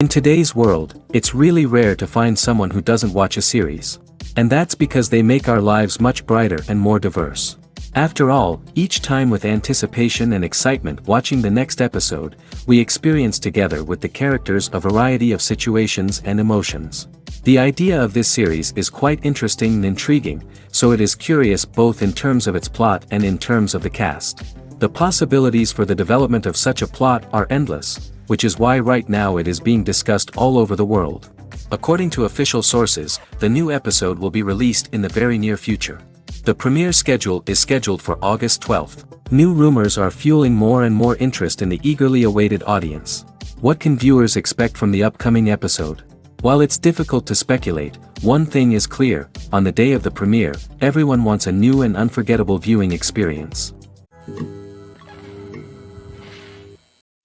In today's world, it's really rare to find someone who doesn't watch a series. And that's because they make our lives much brighter and more diverse. After all, each time with anticipation and excitement watching the next episode, we experience together with the characters a variety of situations and emotions. The idea of this series is quite interesting and intriguing, so it is curious both in terms of its plot and in terms of the cast. The possibilities for the development of such a plot are endless, which is why right now it is being discussed all over the world. According to official sources, the new episode will be released in the very near future. The premiere schedule is scheduled for August 12th. New rumors are fueling more and more interest in the eagerly awaited audience. What can viewers expect from the upcoming episode? While it's difficult to speculate, one thing is clear: on the day of the premiere, everyone wants a new and unforgettable viewing experience.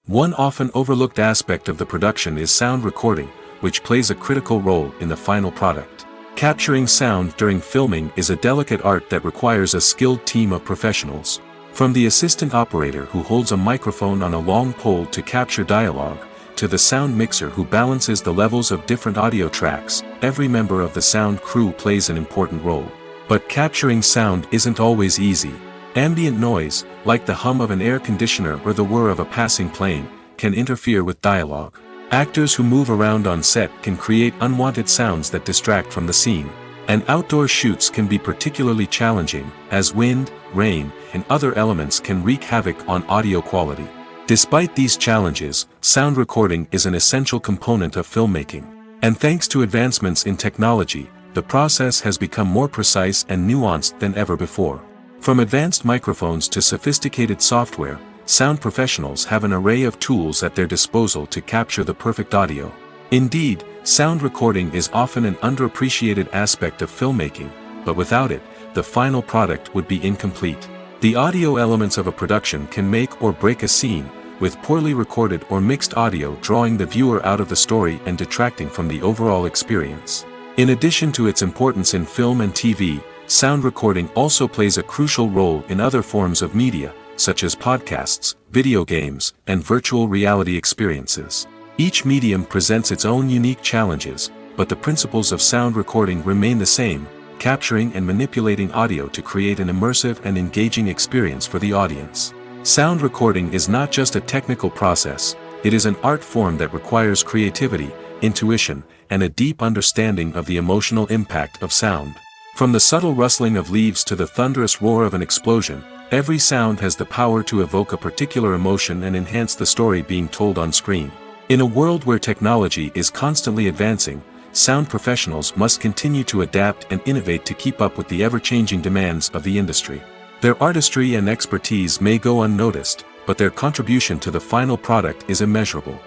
One often overlooked aspect of the production is sound recording, which plays a critical role in the final product. Capturing sound during filming is a delicate art that requires a skilled team of professionals. From the assistant operator who holds a microphone on a long pole to capture dialogue, to the sound mixer who balances the levels of different audio tracks, every member of the sound crew plays an important role. But capturing sound isn't always easy. Ambient noise, like the hum of an air conditioner or the whir of a passing plane, can interfere with dialogue. Actors who move around on set can create unwanted sounds that distract from the scene. And outdoor shoots can be particularly challenging, as wind, rain, and other elements can wreak havoc on audio quality. Despite these challenges, sound recording is an essential component of filmmaking. And thanks to advancements in technology, the process has become more precise and nuanced than ever before. From advanced microphones to sophisticated software, sound professionals have an array of tools at their disposal to capture the perfect audio. Indeed, sound recording is often an underappreciated aspect of filmmaking, but without it, the final product would be incomplete. The audio elements of a production can make or break a scene, with poorly recorded or mixed audio drawing the viewer out of the story and detracting from the overall experience. In addition to its importance in film and TV, sound recording also plays a crucial role in other forms of media, such as podcasts, video games, and virtual reality experiences. Each medium presents its own unique challenges, but the principles of sound recording remain the same: capturing and manipulating audio to create an immersive and engaging experience for the audience. Sound recording is not just a technical process, it is an art form that requires creativity, intuition, and a deep understanding of the emotional impact of sound. From the subtle rustling of leaves to the thunderous roar of an explosion, every sound has the power to evoke a particular emotion and enhance the story being told on screen. In a world where technology is constantly advancing, sound professionals must continue to adapt and innovate to keep up with the ever-changing demands of the industry. Their artistry and expertise may go unnoticed, but their contribution to the final product is immeasurable.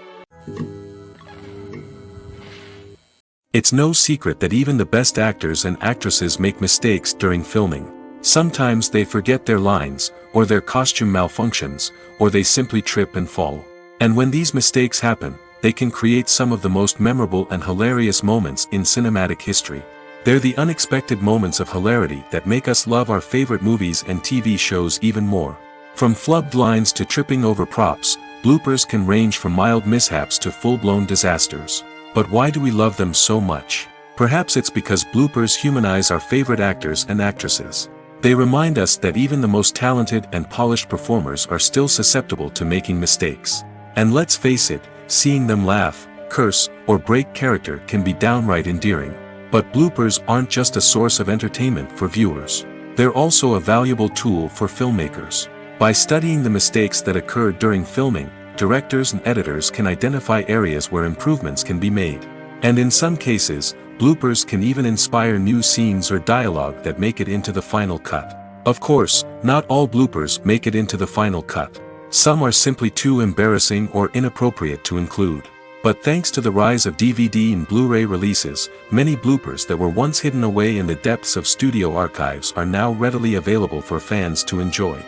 It's no secret that even the best actors and actresses make mistakes during filming. Sometimes they forget their lines, or their costume malfunctions, or they simply trip and fall. And when these mistakes happen, they can create some of the most memorable and hilarious moments in cinematic history. They're the unexpected moments of hilarity that make us love our favorite movies and TV shows even more. From flubbed lines to tripping over props, bloopers can range from mild mishaps to full-blown disasters. But why do we love them so much? Perhaps it's because bloopers humanize our favorite actors and actresses. They remind us that even the most talented and polished performers are still susceptible to making mistakes. And let's face it, seeing them laugh, curse, or break character can be downright endearing. But bloopers aren't just a source of entertainment for viewers. They're also a valuable tool for filmmakers. By studying the mistakes that occur during filming, directors and editors can identify areas where improvements can be made. And in some cases, bloopers can even inspire new scenes or dialogue that make it into the final cut. Of course, not all bloopers make it into the final cut. Some are simply too embarrassing or inappropriate to include. But thanks to the rise of DVD and Blu-ray releases, many bloopers that were once hidden away in the depths of studio archives are now readily available for fans to enjoy.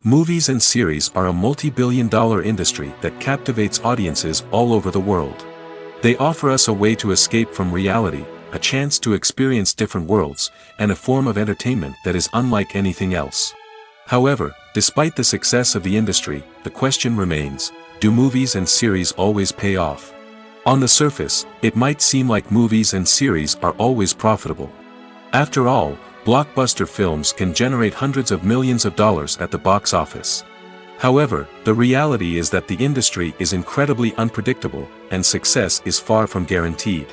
Movies and series are a multi-billion-dollar industry that captivates audiences all over the world. They offer us a way to escape from reality, a chance to experience different worlds, and a form of entertainment that is unlike anything else. However, despite the success of the industry, the question remains, do movies and series always pay off? On the surface, it might seem like movies and series are always profitable. After all, blockbuster films can generate hundreds of millions of dollars at the box office. However, the reality is that the industry is incredibly unpredictable, and success is far from guaranteed.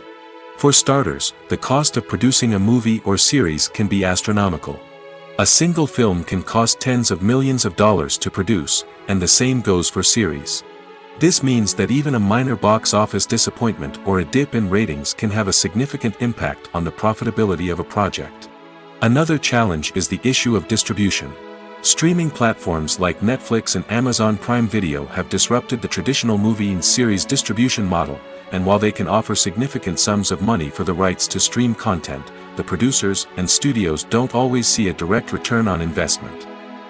For starters, the cost of producing a movie or series can be astronomical. A single film can cost tens of millions of dollars to produce, and the same goes for series. This means that even a minor box office disappointment or a dip in ratings can have a significant impact on the profitability of a project. Another challenge is the issue of distribution. Streaming platforms like Netflix and Amazon Prime Video have disrupted the traditional movie and series distribution model, and while they can offer significant sums of money for the rights to stream content, the producers and studios don't always see a direct return on investment.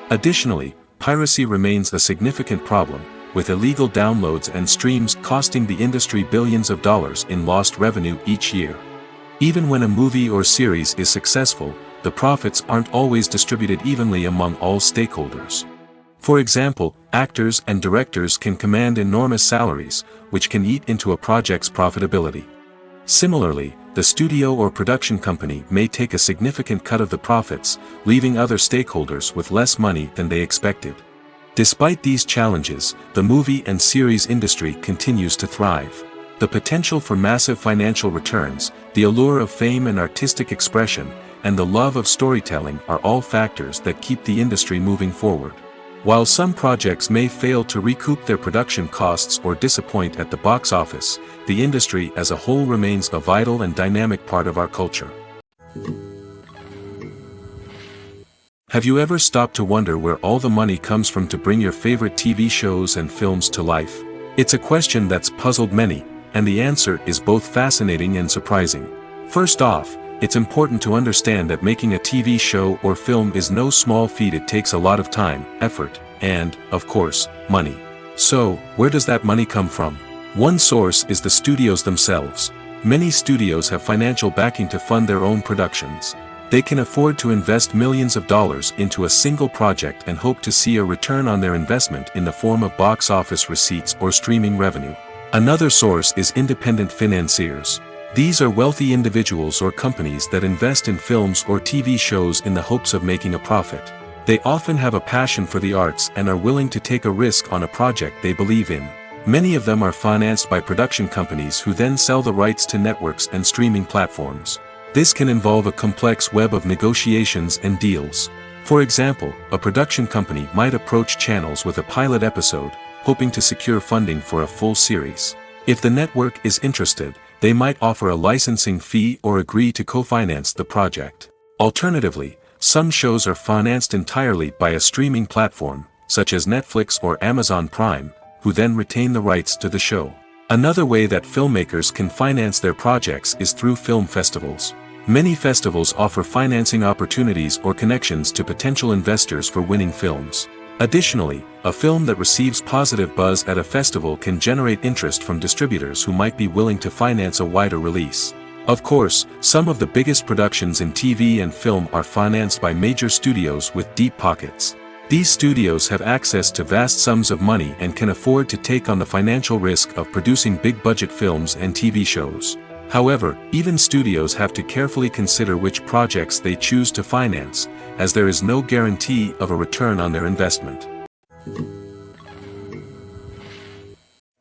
Additionally, piracy remains a significant problem, with illegal downloads and streams costing the industry billions of dollars in lost revenue each year. Even when a movie or series is successful, the profits aren't always distributed evenly among all stakeholders. For example, actors and directors can command enormous salaries, which can eat into a project's profitability. Similarly, the studio or production company may take a significant cut of the profits, leaving other stakeholders with less money than they expected. Despite these challenges, the movie and series industry continues to thrive. The potential for massive financial returns, the allure of fame and artistic expression, and the love of storytelling are all factors that keep the industry moving forward. While some projects may fail to recoup their production costs or disappoint at the box office, the industry as a whole remains a vital and dynamic part of our culture. Have you ever stopped to wonder where all the money comes from to bring your favorite TV shows and films to life? It's a question that's puzzled many, and the answer is both fascinating and surprising. First off, it's important to understand that making a TV show or film is no small feat. It takes a lot of time, effort, and, of course, money. So, where does that money come from? One source is the studios themselves. Many studios have financial backing to fund their own productions. They can afford to invest millions of dollars into a single project and hope to see a return on their investment in the form of box office receipts or streaming revenue. Another source is independent financiers. These are wealthy individuals or companies that invest in films or TV shows in the hopes of making a profit. They often have a passion for the arts and are willing to take a risk on a project they believe in. Many of them are financed by production companies who then sell the rights to networks and streaming platforms. This can involve a complex web of negotiations and deals. For example, a production company might approach channels with a pilot episode, hoping to secure funding for a full series. If the network is interested, they might offer a licensing fee or agree to co-finance the project. Alternatively, some shows are financed entirely by a streaming platform, such as Netflix or Amazon Prime, who then retain the rights to the show. Another way that filmmakers can finance their projects is through film festivals. Many festivals offer financing opportunities or connections to potential investors for winning films. Additionally, a film that receives positive buzz at a festival can generate interest from distributors who might be willing to finance a wider release. Of course, some of the biggest productions in TV and film are financed by major studios with deep pockets. These studios have access to vast sums of money and can afford to take on the financial risk of producing big-budget films and TV shows. However, even studios have to carefully consider which projects they choose to finance, as there is no guarantee of a return on their investment.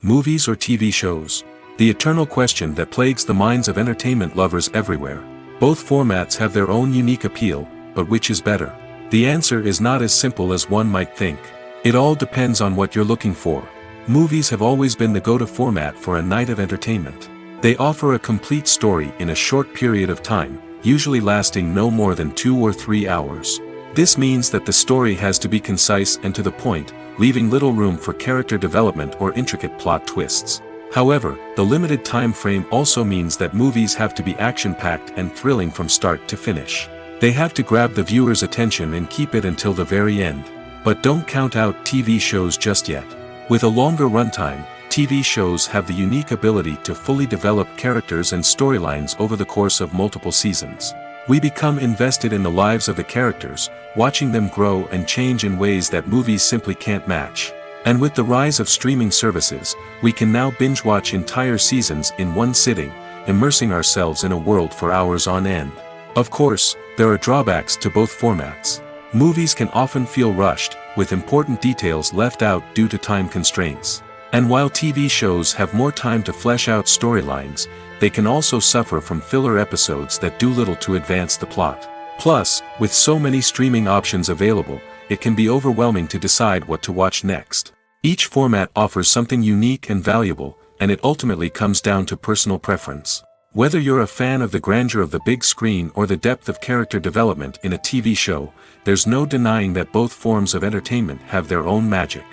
Movies or TV shows? The eternal question that plagues the minds of entertainment lovers everywhere. Both formats have their own unique appeal, but which is better? The answer is not as simple as one might think. It all depends on what you're looking for. Movies have always been the go-to format for a night of entertainment. They offer a complete story in a short period of time, usually lasting no more than 2 or 3 hours. This means that the story has to be concise and to the point, leaving little room for character development or intricate plot twists. However, the limited time frame also means that movies have to be action-packed and thrilling from start to finish. They have to grab the viewer's attention and keep it until the very end. But don't count out TV shows just yet. With a longer runtime, TV shows have the unique ability to fully develop characters and storylines over the course of multiple seasons. We become invested in the lives of the characters, watching them grow and change in ways that movies simply can't match. And with the rise of streaming services, we can now binge-watch entire seasons in one sitting, immersing ourselves in a world for hours on end. Of course, there are drawbacks to both formats. Movies can often feel rushed, with important details left out due to time constraints. And while TV shows have more time to flesh out storylines, they can also suffer from filler episodes that do little to advance the plot. Plus, with so many streaming options available, it can be overwhelming to decide what to watch next. Each format offers something unique and valuable, and it ultimately comes down to personal preference. Whether you're a fan of the grandeur of the big screen or the depth of character development in a TV show, there's no denying that both forms of entertainment have their own magic.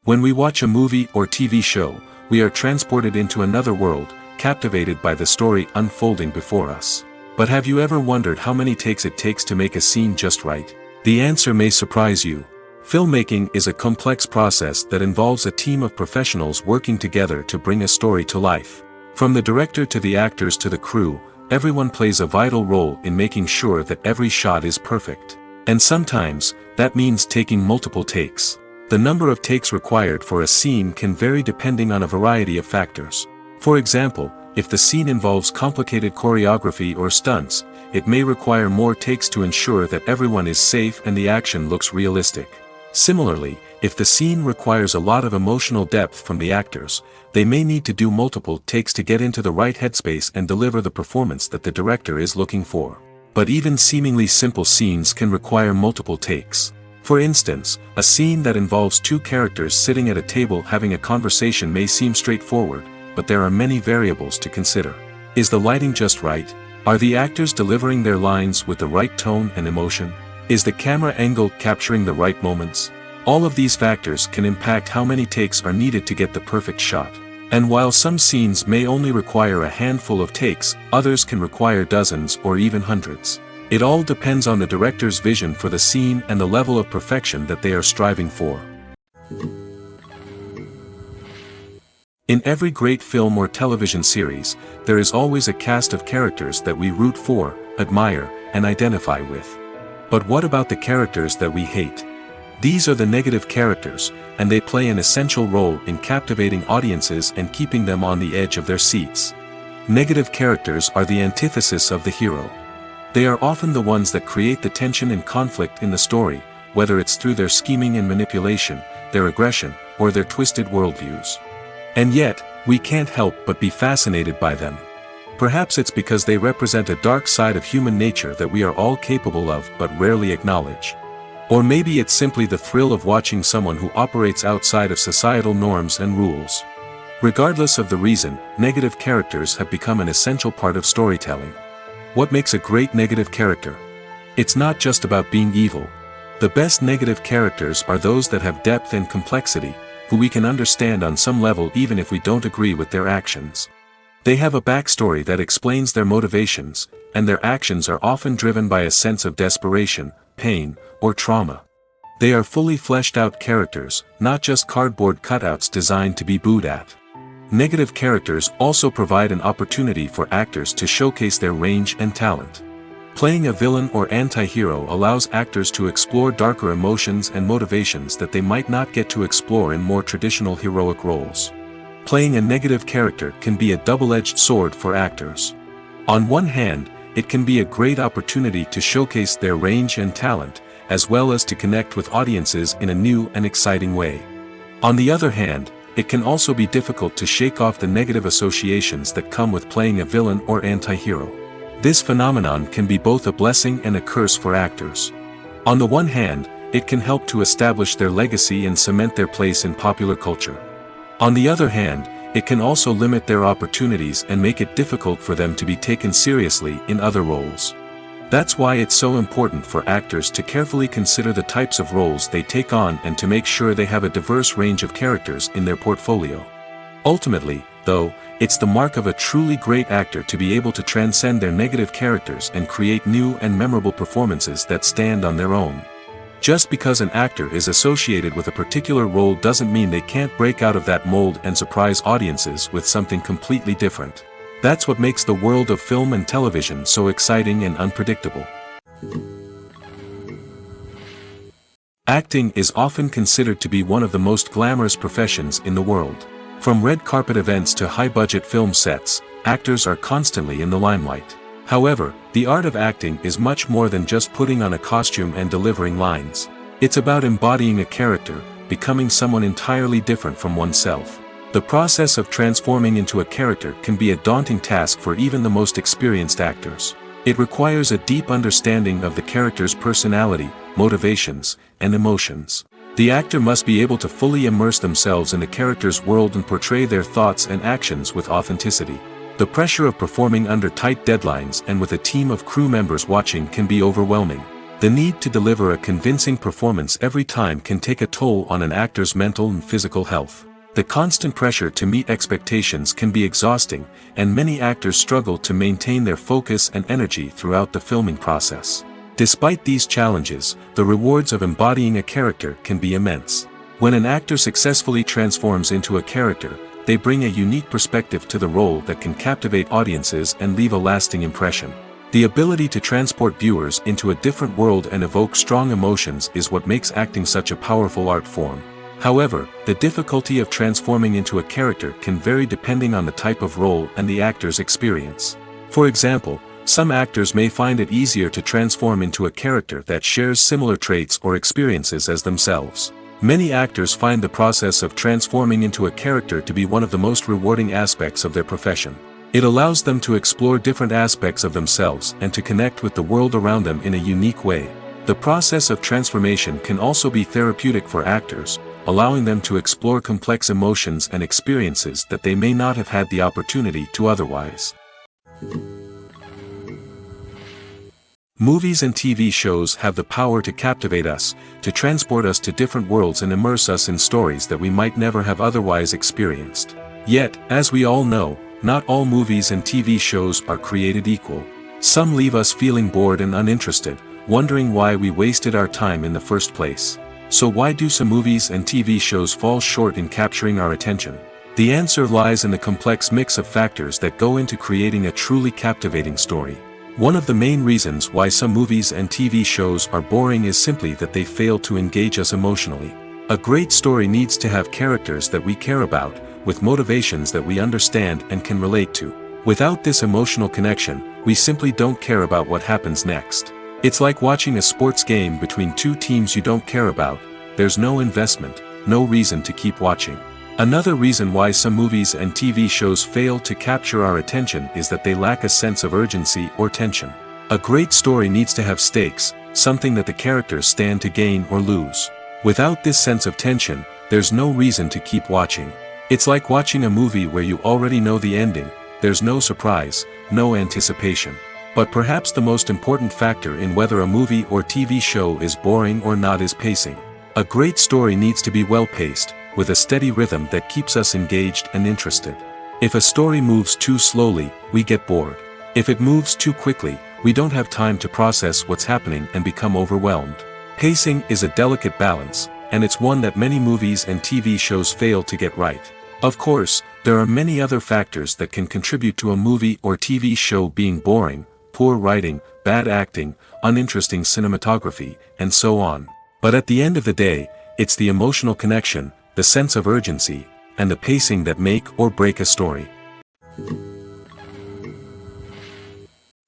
When we watch a movie or TV show, we are transported into another world, captivated by the story unfolding before us. But have you ever wondered how many takes it takes to make a scene just right? The answer may surprise you. Filmmaking is a complex process that involves a team of professionals working together to bring a story to life. From the director to the actors to the crew, everyone plays a vital role in making sure that every shot is perfect. And sometimes, that means taking multiple takes. The number of takes required for a scene can vary depending on a variety of factors. For example, if the scene involves complicated choreography or stunts, it may require more takes to ensure that everyone is safe and the action looks realistic. Similarly, if the scene requires a lot of emotional depth from the actors, they may need to do multiple takes to get into the right headspace and deliver the performance that the director is looking for. But even seemingly simple scenes can require multiple takes. For instance, a scene that involves two characters sitting at a table having a conversation may seem straightforward, but there are many variables to consider. Is the lighting just right? Are the actors delivering their lines with the right tone and emotion? Is the camera angle capturing the right moments? All of these factors can impact how many takes are needed to get the perfect shot. And while some scenes may only require a handful of takes, others can require dozens or even hundreds. It all depends on the director's vision for the scene and the level of perfection that they are striving for. In every great film or television series, there is always a cast of characters that we root for, admire, and identify with. But what about the characters that we hate? These are the negative characters, and they play an essential role in captivating audiences and keeping them on the edge of their seats. Negative characters are the antithesis of the hero. They are often the ones that create the tension and conflict in the story, whether it's through their scheming and manipulation, their aggression, or their twisted worldviews. And yet, we can't help but be fascinated by them. Perhaps it's because they represent a dark side of human nature that we are all capable of but rarely acknowledge. Or maybe it's simply the thrill of watching someone who operates outside of societal norms and rules. Regardless of the reason, negative characters have become an essential part of storytelling. What makes a great negative character? It's not just about being evil. The best negative characters are those that have depth and complexity, who we can understand on some level even if we don't agree with their actions. They have a backstory that explains their motivations, and their actions are often driven by a sense of desperation, pain, or trauma. They are fully fleshed out characters, not just cardboard cutouts designed to be booed at. Negative characters also provide an opportunity for actors to showcase their range and talent. Playing a villain or anti-hero allows actors to explore darker emotions and motivations that they might not get to explore in more traditional heroic roles. Playing a negative character can be a double-edged sword for actors. On one hand, it can be a great opportunity to showcase their range and talent, as well as to connect with audiences in a new and exciting way. On the other hand, it can also be difficult to shake off the negative associations that come with playing a villain or anti-hero. This phenomenon can be both a blessing and a curse for actors. On the one hand, it can help to establish their legacy and cement their place in popular culture. On the other hand, it can also limit their opportunities and make it difficult for them to be taken seriously in other roles. That's why it's so important for actors to carefully consider the types of roles they take on and to make sure they have a diverse range of characters in their portfolio. Ultimately, though, it's the mark of a truly great actor to be able to transcend their negative characters and create new and memorable performances that stand on their own. Just because an actor is associated with a particular role doesn't mean they can't break out of that mold and surprise audiences with something completely different. That's what makes the world of film and television so exciting and unpredictable. Acting is often considered to be one of the most glamorous professions in the world. From red carpet events to high-budget film sets, actors are constantly in the limelight. However, the art of acting is much more than just putting on a costume and delivering lines. It's about embodying a character, becoming someone entirely different from oneself. The process of transforming into a character can be a daunting task for even the most experienced actors. It requires a deep understanding of the character's personality, motivations, and emotions. The actor must be able to fully immerse themselves in the character's world and portray their thoughts and actions with authenticity. The pressure of performing under tight deadlines and with a team of crew members watching can be overwhelming. The need to deliver a convincing performance every time can take a toll on an actor's mental and physical health. The constant pressure to meet expectations can be exhausting, and many actors struggle to maintain their focus and energy throughout the filming process. Despite these challenges, the rewards of embodying a character can be immense. When an actor successfully transforms into a character, they bring a unique perspective to the role that can captivate audiences and leave a lasting impression. The ability to transport viewers into a different world and evoke strong emotions is what makes acting such a powerful art form. However, the difficulty of transforming into a character can vary depending on the type of role and the actor's experience. For example, some actors may find it easier to transform into a character that shares similar traits or experiences as themselves. Many actors find the process of transforming into a character to be one of the most rewarding aspects of their profession. It allows them to explore different aspects of themselves and to connect with the world around them in a unique way. The process of transformation can also be therapeutic for actors, allowing them to explore complex emotions and experiences that they may not have had the opportunity to otherwise. Movies and TV shows have the power to captivate us, to transport us to different worlds and immerse us in stories that we might never have otherwise experienced. Yet, as we all know, not all movies and TV shows are created equal. Some leave us feeling bored and uninterested, wondering why we wasted our time in the first place. So why do some movies and TV shows fall short in capturing our attention? The answer lies in the complex mix of factors that go into creating a truly captivating story. One of the main reasons why some movies and TV shows are boring is simply that they fail to engage us emotionally. A great story needs to have characters that we care about, with motivations that we understand and can relate to. Without this emotional connection, we simply don't care about what happens next. It's like watching a sports game between two teams you don't care about. There's no investment, no reason to keep watching. Another reason why some movies and TV shows fail to capture our attention is that they lack a sense of urgency or tension. A great story needs to have stakes, something that the characters stand to gain or lose. Without this sense of tension, there's no reason to keep watching. It's like watching a movie where you already know the ending. There's no surprise, no anticipation. But perhaps the most important factor in whether a movie or TV show is boring or not is pacing. A great story needs to be well-paced, with a steady rhythm that keeps us engaged and interested. If a story moves too slowly, we get bored. If it moves too quickly, we don't have time to process what's happening and become overwhelmed. Pacing is a delicate balance, and it's one that many movies and TV shows fail to get right. Of course, there are many other factors that can contribute to a movie or TV show being boring: poor writing, bad acting, uninteresting cinematography, and so on. But at the end of the day, it's the emotional connection, the sense of urgency, and the pacing that make or break a story.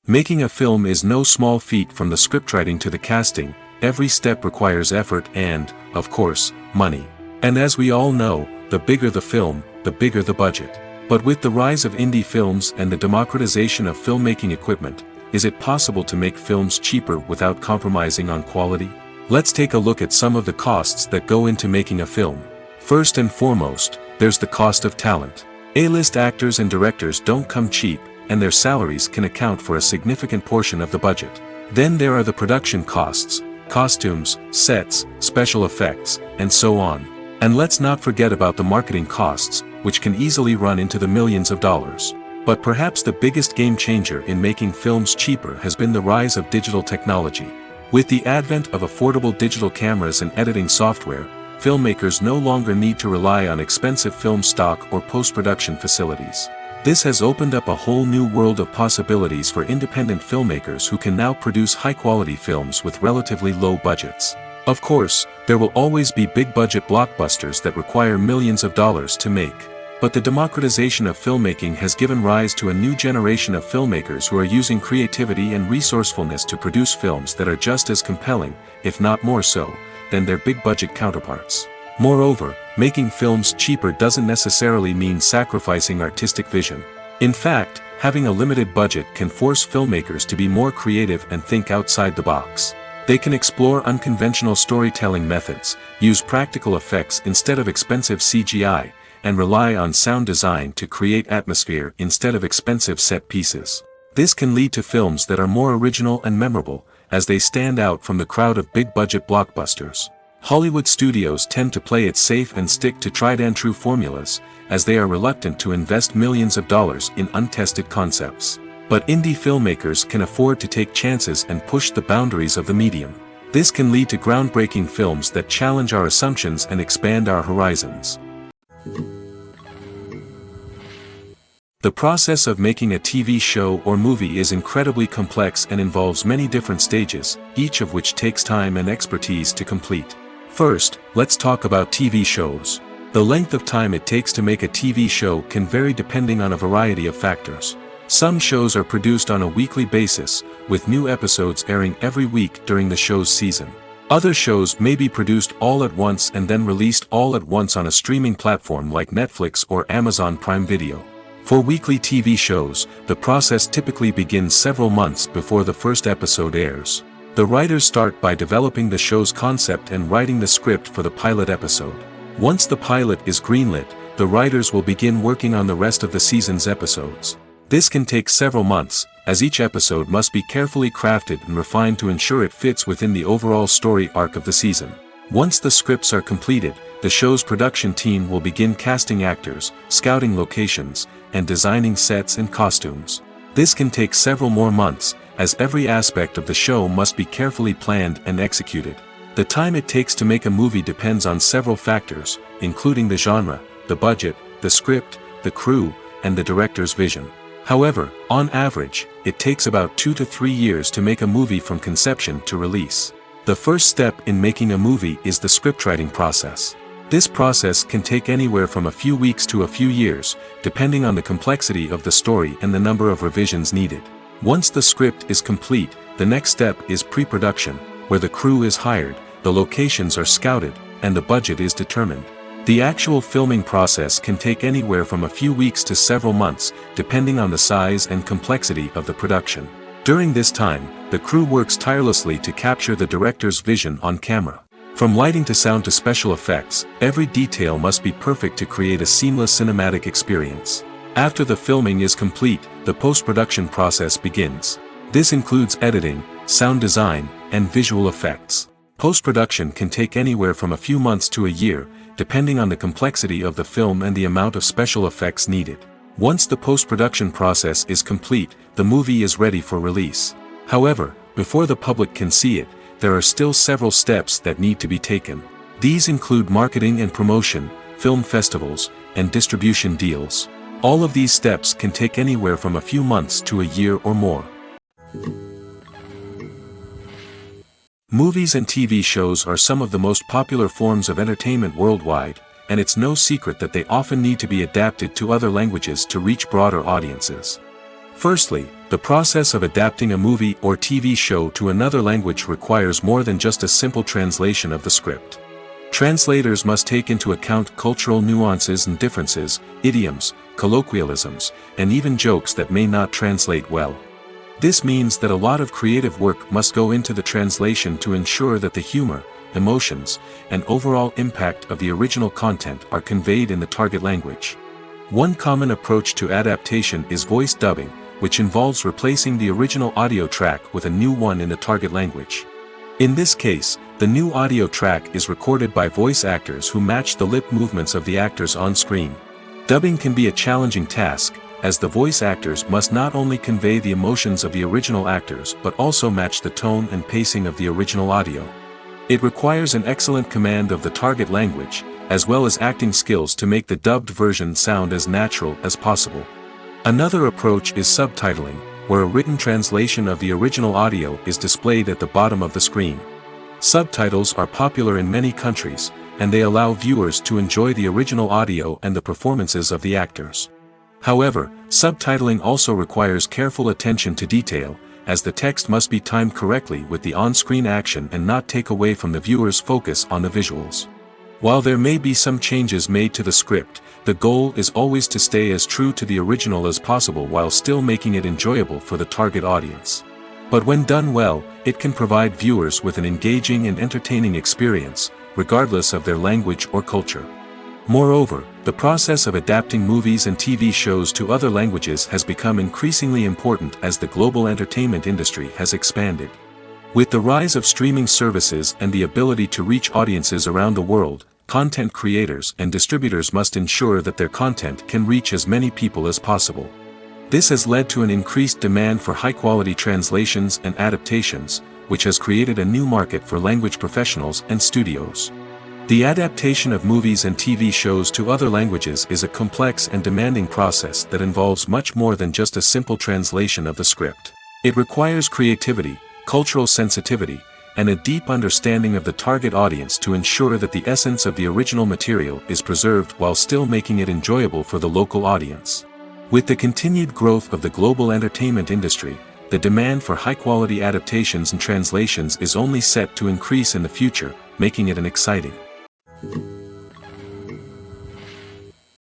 Making a film is no small feat. From the scriptwriting to the casting, every step requires effort and, of course, money. And as we all know, the bigger the film, the bigger the budget. But with the rise of indie films and the democratization of filmmaking equipment, is it possible to make films cheaper without compromising on quality? Let's take a look at some of the costs that go into making a film. First and foremost, there's the cost of talent. A-list actors and directors don't come cheap, and their salaries can account for a significant portion of the budget. Then there are the production costs, costumes, sets, special effects, and so on. And let's not forget about the marketing costs, which can easily run into the millions of dollars. But perhaps the biggest game changer in making films cheaper has been the rise of digital technology. With the advent of affordable digital cameras and editing software, filmmakers no longer need to rely on expensive film stock or post-production facilities. This has opened up a whole new world of possibilities for independent filmmakers who can now produce high-quality films with relatively low budgets. Of course, there will always be big-budget blockbusters that require millions of dollars to make. But the democratization of filmmaking has given rise to a new generation of filmmakers who are using creativity and resourcefulness to produce films that are just as compelling, if not more so, than their big-budget counterparts. Moreover, making films cheaper doesn't necessarily mean sacrificing artistic vision. In fact, having a limited budget can force filmmakers to be more creative and think outside the box. They can explore unconventional storytelling methods, use practical effects instead of expensive CGI, and rely on sound design to create atmosphere instead of expensive set pieces. This can lead to films that are more original and memorable, as they stand out from the crowd of big-budget blockbusters. Hollywood studios tend to play it safe and stick to tried-and-true formulas, as they are reluctant to invest millions of dollars in untested concepts. But indie filmmakers can afford to take chances and push the boundaries of the medium. This can lead to groundbreaking films that challenge our assumptions and expand our horizons. The process of making a TV show or movie is incredibly complex and involves many different stages, each of which takes time and expertise to complete. First, let's talk about TV shows. The length of time it takes to make a TV show can vary depending on a variety of factors. Some shows are produced on a weekly basis, with new episodes airing every week during the show's season. Other shows may be produced all at once and then released all at once on a streaming platform like Netflix or Amazon Prime Video. For weekly TV shows, the process typically begins several months before the first episode airs. The writers start by developing the show's concept and writing the script for the pilot episode. Once the pilot is greenlit, the writers will begin working on the rest of the season's episodes. This can take several months, as each episode must be carefully crafted and refined to ensure it fits within the overall story arc of the season. Once the scripts are completed, the show's production team will begin casting actors, scouting locations, and designing sets and costumes. This can take several more months, as every aspect of the show must be carefully planned and executed. The time it takes to make a movie depends on several factors, including the genre, the budget, the script, the crew, and the director's vision. However, on average, it takes about 2 to 3 years to make a movie from conception to release. The first step in making a movie is the scriptwriting process. This process can take anywhere from a few weeks to a few years, depending on the complexity of the story and the number of revisions needed. Once the script is complete, the next step is pre-production, where the crew is hired, the locations are scouted, and the budget is determined. The actual filming process can take anywhere from a few weeks to several months, depending on the size and complexity of the production. During this time, the crew works tirelessly to capture the director's vision on camera. From lighting to sound to special effects, every detail must be perfect to create a seamless cinematic experience. After the filming is complete, the post-production process begins. This includes editing, sound design, and visual effects. Post-production can take anywhere from a few months to a year, depending on the complexity of the film and the amount of special effects needed. Once the post-production process is complete, the movie is ready for release. However, before the public can see it, there are still several steps that need to be taken. These include marketing and promotion, film festivals, and distribution deals. All of these steps can take anywhere from a few months to a year or more. Movies and TV shows are some of the most popular forms of entertainment worldwide, and it's no secret that they often need to be adapted to other languages to reach broader audiences. Firstly, the process of adapting a movie or TV show to another language requires more than just a simple translation of the script. Translators must take into account cultural nuances and differences, idioms, colloquialisms, and even jokes that may not translate well. This means that a lot of creative work must go into the translation to ensure that the humor, emotions, and overall impact of the original content are conveyed in the target language. One common approach to adaptation is voice dubbing, which involves replacing the original audio track with a new one in the target language. In this case, the new audio track is recorded by voice actors who match the lip movements of the actors on screen. Dubbing can be a challenging task, as the voice actors must not only convey the emotions of the original actors but also match the tone and pacing of the original audio. It requires an excellent command of the target language, as well as acting skills to make the dubbed version sound as natural as possible. Another approach is subtitling, where a written translation of the original audio is displayed at the bottom of the screen. Subtitles are popular in many countries, and they allow viewers to enjoy the original audio and the performances of the actors. However, subtitling also requires careful attention to detail, as the text must be timed correctly with the on-screen action and not take away from the viewer's focus on the visuals. While there may be some changes made to the script, the goal is always to stay as true to the original as possible while still making it enjoyable for the target audience. But when done well, it can provide viewers with an engaging and entertaining experience, regardless of their language or culture. Moreover, the process of adapting movies and TV shows to other languages has become increasingly important as the global entertainment industry has expanded. With the rise of streaming services and the ability to reach audiences around the world, content creators and distributors must ensure that their content can reach as many people as possible. This has led to an increased demand for high-quality translations and adaptations, which has created a new market for language professionals and studios. The adaptation of movies and TV shows to other languages is a complex and demanding process that involves much more than just a simple translation of the script. It requires creativity, cultural sensitivity, and a deep understanding of the target audience to ensure that the essence of the original material is preserved while still making it enjoyable for the local audience. With the continued growth of the global entertainment industry, the demand for high-quality adaptations and translations is only set to increase in the future, making it exciting.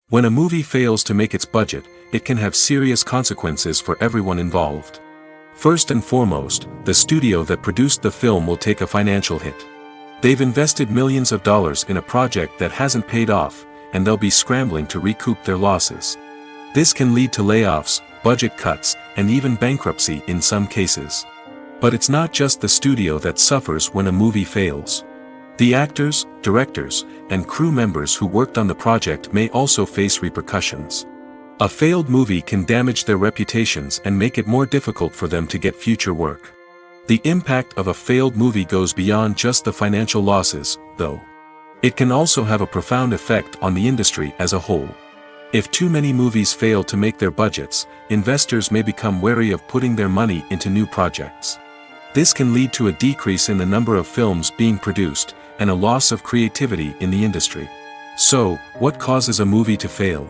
When a movie fails to make its budget, it can have serious consequences for everyone involved. First and foremost, the studio that produced the film will take a financial hit. They've invested millions of dollars in a project that hasn't paid off, and they'll be scrambling to recoup their losses. This can lead to layoffs, budget cuts, and even bankruptcy in some cases. But it's not just the studio that suffers when a movie fails. The actors, directors, and crew members who worked on the project may also face repercussions. A failed movie can damage their reputations and make it more difficult for them to get future work. The impact of a failed movie goes beyond just the financial losses, though. It can also have a profound effect on the industry as a whole. If too many movies fail to make their budgets, investors may become wary of putting their money into new projects. This can lead to a decrease in the number of films being produced, and a loss of creativity in the industry. So, what causes a movie to fail?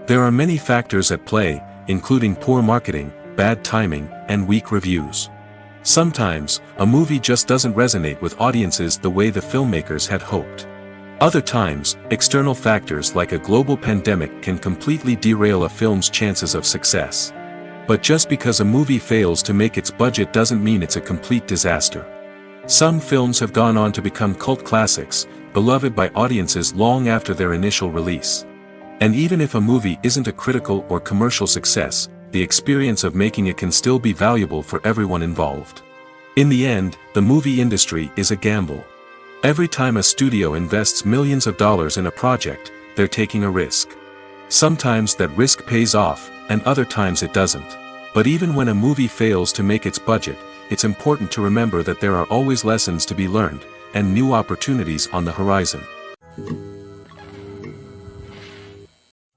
There are many factors at play, including poor marketing, bad timing, and weak reviews. Sometimes, a movie just doesn't resonate with audiences the way the filmmakers had hoped. Other times, external factors like a global pandemic can completely derail a film's chances of success. But just because a movie fails to make its budget doesn't mean it's a complete disaster. Some films have gone on to become cult classics, beloved by audiences long after their initial release. And even if a movie isn't a critical or commercial success, the experience of making it can still be valuable for everyone involved. In the end, the movie industry is a gamble. Every time a studio invests millions of dollars in a project, they're taking a risk. Sometimes that risk pays off, and other times it doesn't. But even when a movie fails to make its budget, it's important to remember that there are always lessons to be learned, and new opportunities on the horizon.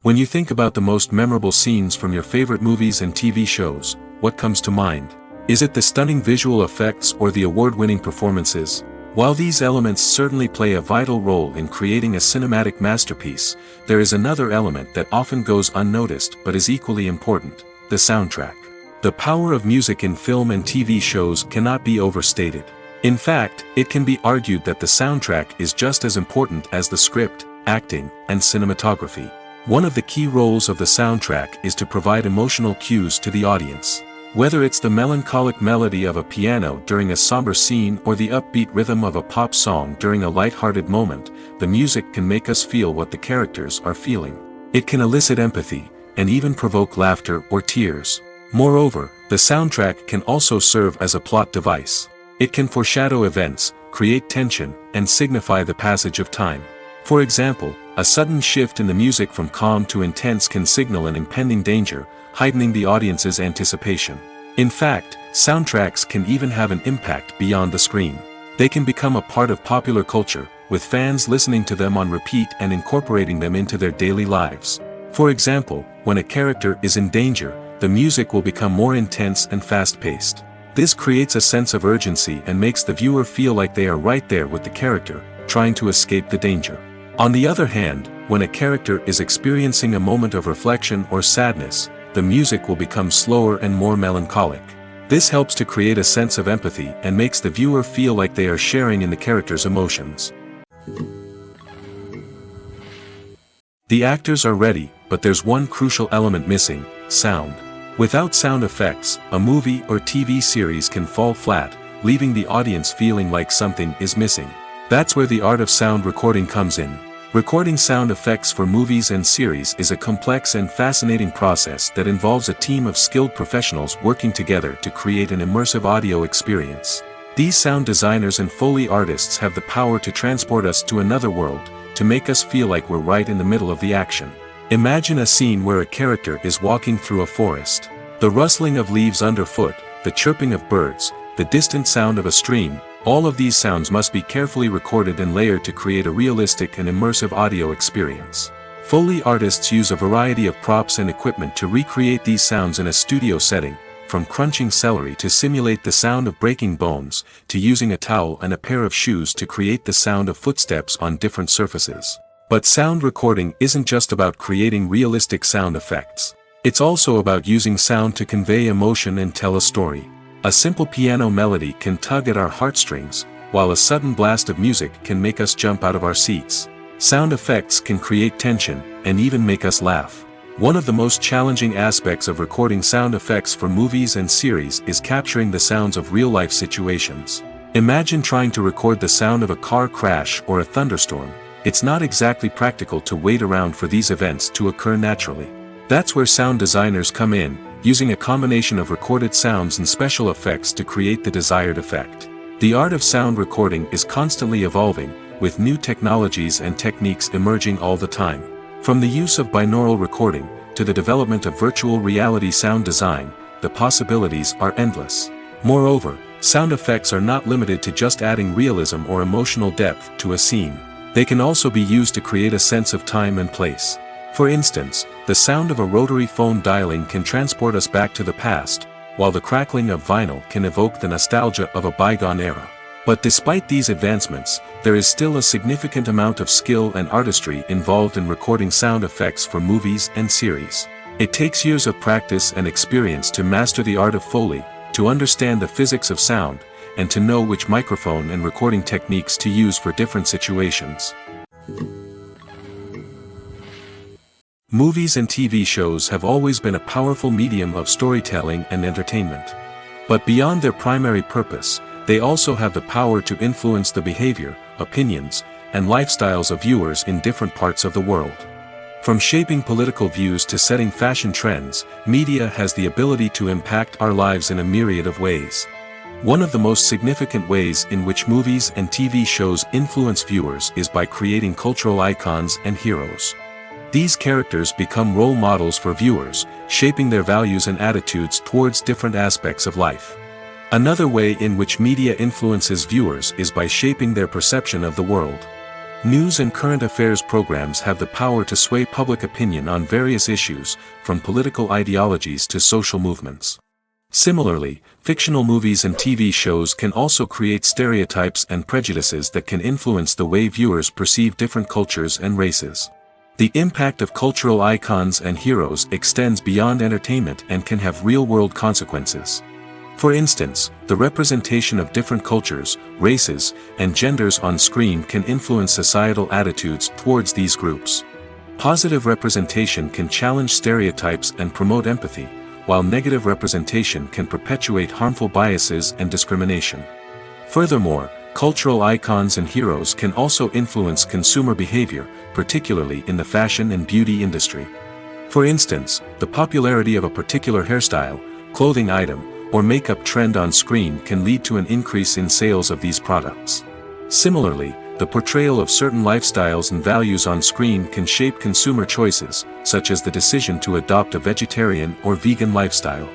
When you think about the most memorable scenes from your favorite movies and TV shows, what comes to mind? Is it the stunning visual effects or the award-winning performances? While these elements certainly play a vital role in creating a cinematic masterpiece, there is another element that often goes unnoticed but is equally important: the soundtrack. The power of music in film and TV shows cannot be overstated. In fact, it can be argued that the soundtrack is just as important as the script, acting, and cinematography. One of the key roles of the soundtrack is to provide emotional cues to the audience. Whether it's the melancholic melody of a piano during a somber scene or the upbeat rhythm of a pop song during a light-hearted moment, the music can make us feel what the characters are feeling. It can elicit empathy, and even provoke laughter or tears. Moreover, the soundtrack can also serve as a plot device. It can foreshadow events, create tension, and signify the passage of time. For example, a sudden shift in the music from calm to intense can signal an impending danger, heightening the audience's anticipation. In fact, soundtracks can even have an impact beyond the screen. They can become a part of popular culture, with fans listening to them on repeat and incorporating them into their daily lives. For example, when a character is in danger, the music will become more intense and fast-paced. This creates a sense of urgency and makes the viewer feel like they are right there with the character, trying to escape the danger. On the other hand, when a character is experiencing a moment of reflection or sadness, the music will become slower and more melancholic. This helps to create a sense of empathy and makes the viewer feel like they are sharing in the character's emotions. The actors are ready, but there's one crucial element missing: sound. Without sound effects, a movie or TV series can fall flat, leaving the audience feeling like something is missing. That's where the art of sound recording comes in. Recording sound effects for movies and series is a complex and fascinating process that involves a team of skilled professionals working together to create an immersive audio experience. These sound designers and Foley artists have the power to transport us to another world, to make us feel like we're right in the middle of the action. Imagine a scene where a character is walking through a forest. The rustling of leaves underfoot, the chirping of birds, the distant sound of a stream, all of these sounds must be carefully recorded and layered to create a realistic and immersive audio experience. Foley artists use a variety of props and equipment to recreate these sounds in a studio setting, from crunching celery to simulate the sound of breaking bones, to using a towel and a pair of shoes to create the sound of footsteps on different surfaces. But sound recording isn't just about creating realistic sound effects. It's also about using sound to convey emotion and tell a story. A simple piano melody can tug at our heartstrings, while a sudden blast of music can make us jump out of our seats. Sound effects can create tension, and even make us laugh. One of the most challenging aspects of recording sound effects for movies and series is capturing the sounds of real-life situations. Imagine trying to record the sound of a car crash or a thunderstorm. It's not exactly practical to wait around for these events to occur naturally. That's where sound designers come in, using a combination of recorded sounds and special effects to create the desired effect. The art of sound recording is constantly evolving, with new technologies and techniques emerging all the time. From the use of binaural recording, to the development of virtual reality sound design, the possibilities are endless. Moreover, sound effects are not limited to just adding realism or emotional depth to a scene. They can also be used to create a sense of time and place. For instance, the sound of a rotary phone dialing can transport us back to the past, while the crackling of vinyl can evoke the nostalgia of a bygone era. But despite these advancements, there is still a significant amount of skill and artistry involved in recording sound effects for movies and series. It takes years of practice and experience to master the art of Foley, to understand the physics of sound, and to know which microphone and recording techniques to use for different situations. Movies and TV shows have always been a powerful medium of storytelling and entertainment. But beyond their primary purpose, they also have the power to influence the behavior, opinions, and lifestyles of viewers in different parts of the world. From shaping political views to setting fashion trends, media has the ability to impact our lives in a myriad of ways. One of the most significant ways in which movies and TV shows influence viewers is by creating cultural icons and heroes. These characters become role models for viewers, shaping their values and attitudes towards different aspects of life. Another way in which media influences viewers is by shaping their perception of the world. News and current affairs programs have the power to sway public opinion on various issues, from political ideologies to social movements. Similarly, fictional movies and TV shows can also create stereotypes and prejudices that can influence the way viewers perceive different cultures and races. The impact of cultural icons and heroes extends beyond entertainment and can have real-world consequences. For instance, the representation of different cultures, races, and genders on screen can influence societal attitudes towards these groups. Positive representation can challenge stereotypes and promote empathy, while negative representation can perpetuate harmful biases and discrimination. Furthermore, cultural icons and heroes can also influence consumer behavior, particularly in the fashion and beauty industry. For instance, the popularity of a particular hairstyle, clothing item, or makeup trend on screen can lead to an increase in sales of these products. Similarly, the portrayal of certain lifestyles and values on screen can shape consumer choices, such as the decision to adopt a vegetarian or vegan lifestyle.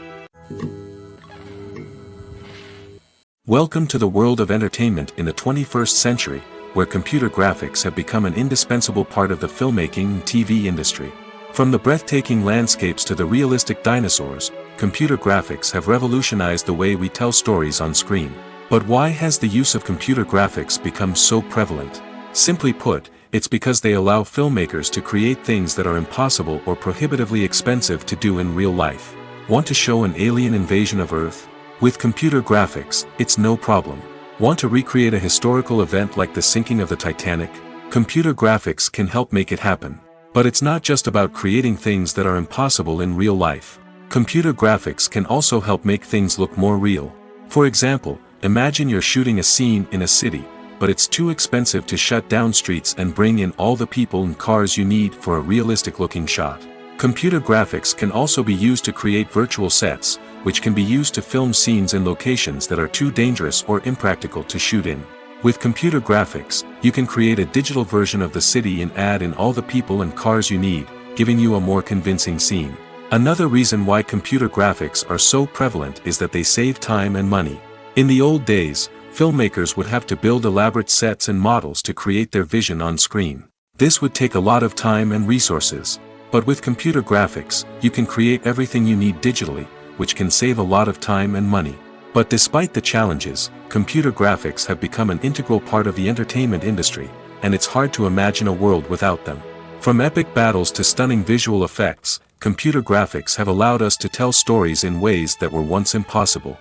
Welcome to the world of entertainment in the 21st century, where computer graphics have become an indispensable part of the filmmaking and TV industry. From the breathtaking landscapes to the realistic dinosaurs, computer graphics have revolutionized the way we tell stories on screen. But why has the use of computer graphics become so prevalent? Simply put, it's because they allow filmmakers to create things that are impossible or prohibitively expensive to do in real life. Want to show an alien invasion of Earth? With computer graphics, it's no problem. Want to recreate a historical event like the sinking of the Titanic? Computer graphics can help make it happen. But it's not just about creating things that are impossible in real life. Computer graphics can also help make things look more real. For example, imagine you're shooting a scene in a city, but it's too expensive to shut down streets and bring in all the people and cars you need for a realistic-looking shot. Computer graphics can also be used to create virtual sets, which can be used to film scenes in locations that are too dangerous or impractical to shoot in. With computer graphics, you can create a digital version of the city and add in all the people and cars you need, giving you a more convincing scene. Another reason why computer graphics are so prevalent is that they save time and money. In the old days, filmmakers would have to build elaborate sets and models to create their vision on screen. This would take a lot of time and resources. But with computer graphics, you can create everything you need digitally, which can save a lot of time and money. But despite the challenges, computer graphics have become an integral part of the entertainment industry, and it's hard to imagine a world without them. From epic battles to stunning visual effects, computer graphics have allowed us to tell stories in ways that were once impossible.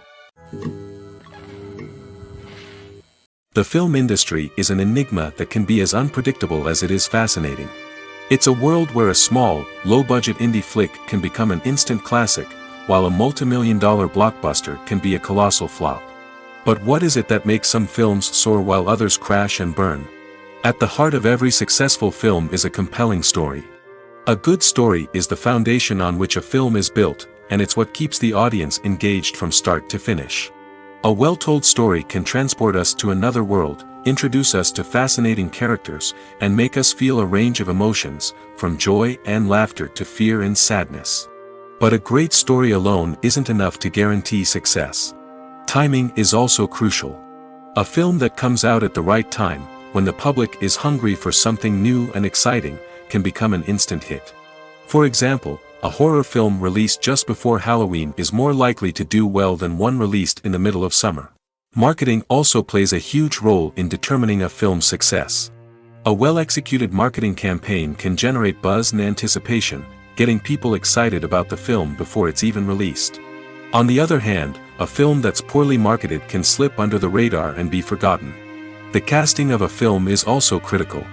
The film industry is an enigma that can be as unpredictable as it is fascinating. It's a world where a small, low-budget indie flick can become an instant classic, while a multi-million-dollar blockbuster can be a colossal flop. But what is it that makes some films soar while others crash and burn? At the heart of every successful film is a compelling story. A good story is the foundation on which a film is built, and it's what keeps the audience engaged from start to finish. A well-told story can transport us to another world, introduce us to fascinating characters, and make us feel a range of emotions, from joy and laughter to fear and sadness. But a great story alone isn't enough to guarantee success. Timing is also crucial. A film that comes out at the right time, when the public is hungry for something new and exciting, can become an instant hit. For example, a horror film released just before Halloween is more likely to do well than one released in the middle of summer. Marketing also plays a huge role in determining a film's success. A well-executed marketing campaign can generate buzz and anticipation, getting people excited about the film before it's even released. On the other hand, a film that's poorly marketed can slip under the radar and be forgotten. The casting of a film is also critical.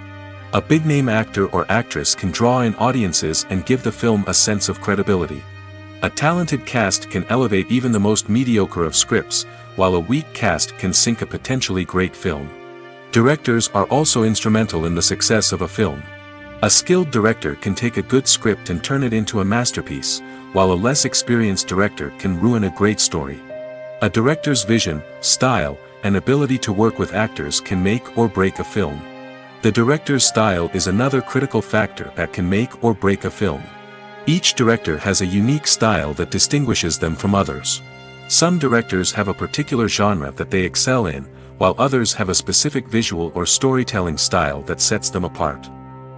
A big-name actor or actress can draw in audiences and give the film a sense of credibility. A talented cast can elevate even the most mediocre of scripts, while a weak cast can sink a potentially great film. Directors are also instrumental in the success of a film. A skilled director can take a good script and turn it into a masterpiece, while a less experienced director can ruin a great story. A director's vision, style, and ability to work with actors can make or break a film. The director's style is another critical factor that can make or break a film. Each director has a unique style that distinguishes them from others. Some directors have a particular genre that they excel in, while others have a specific visual or storytelling style that sets them apart.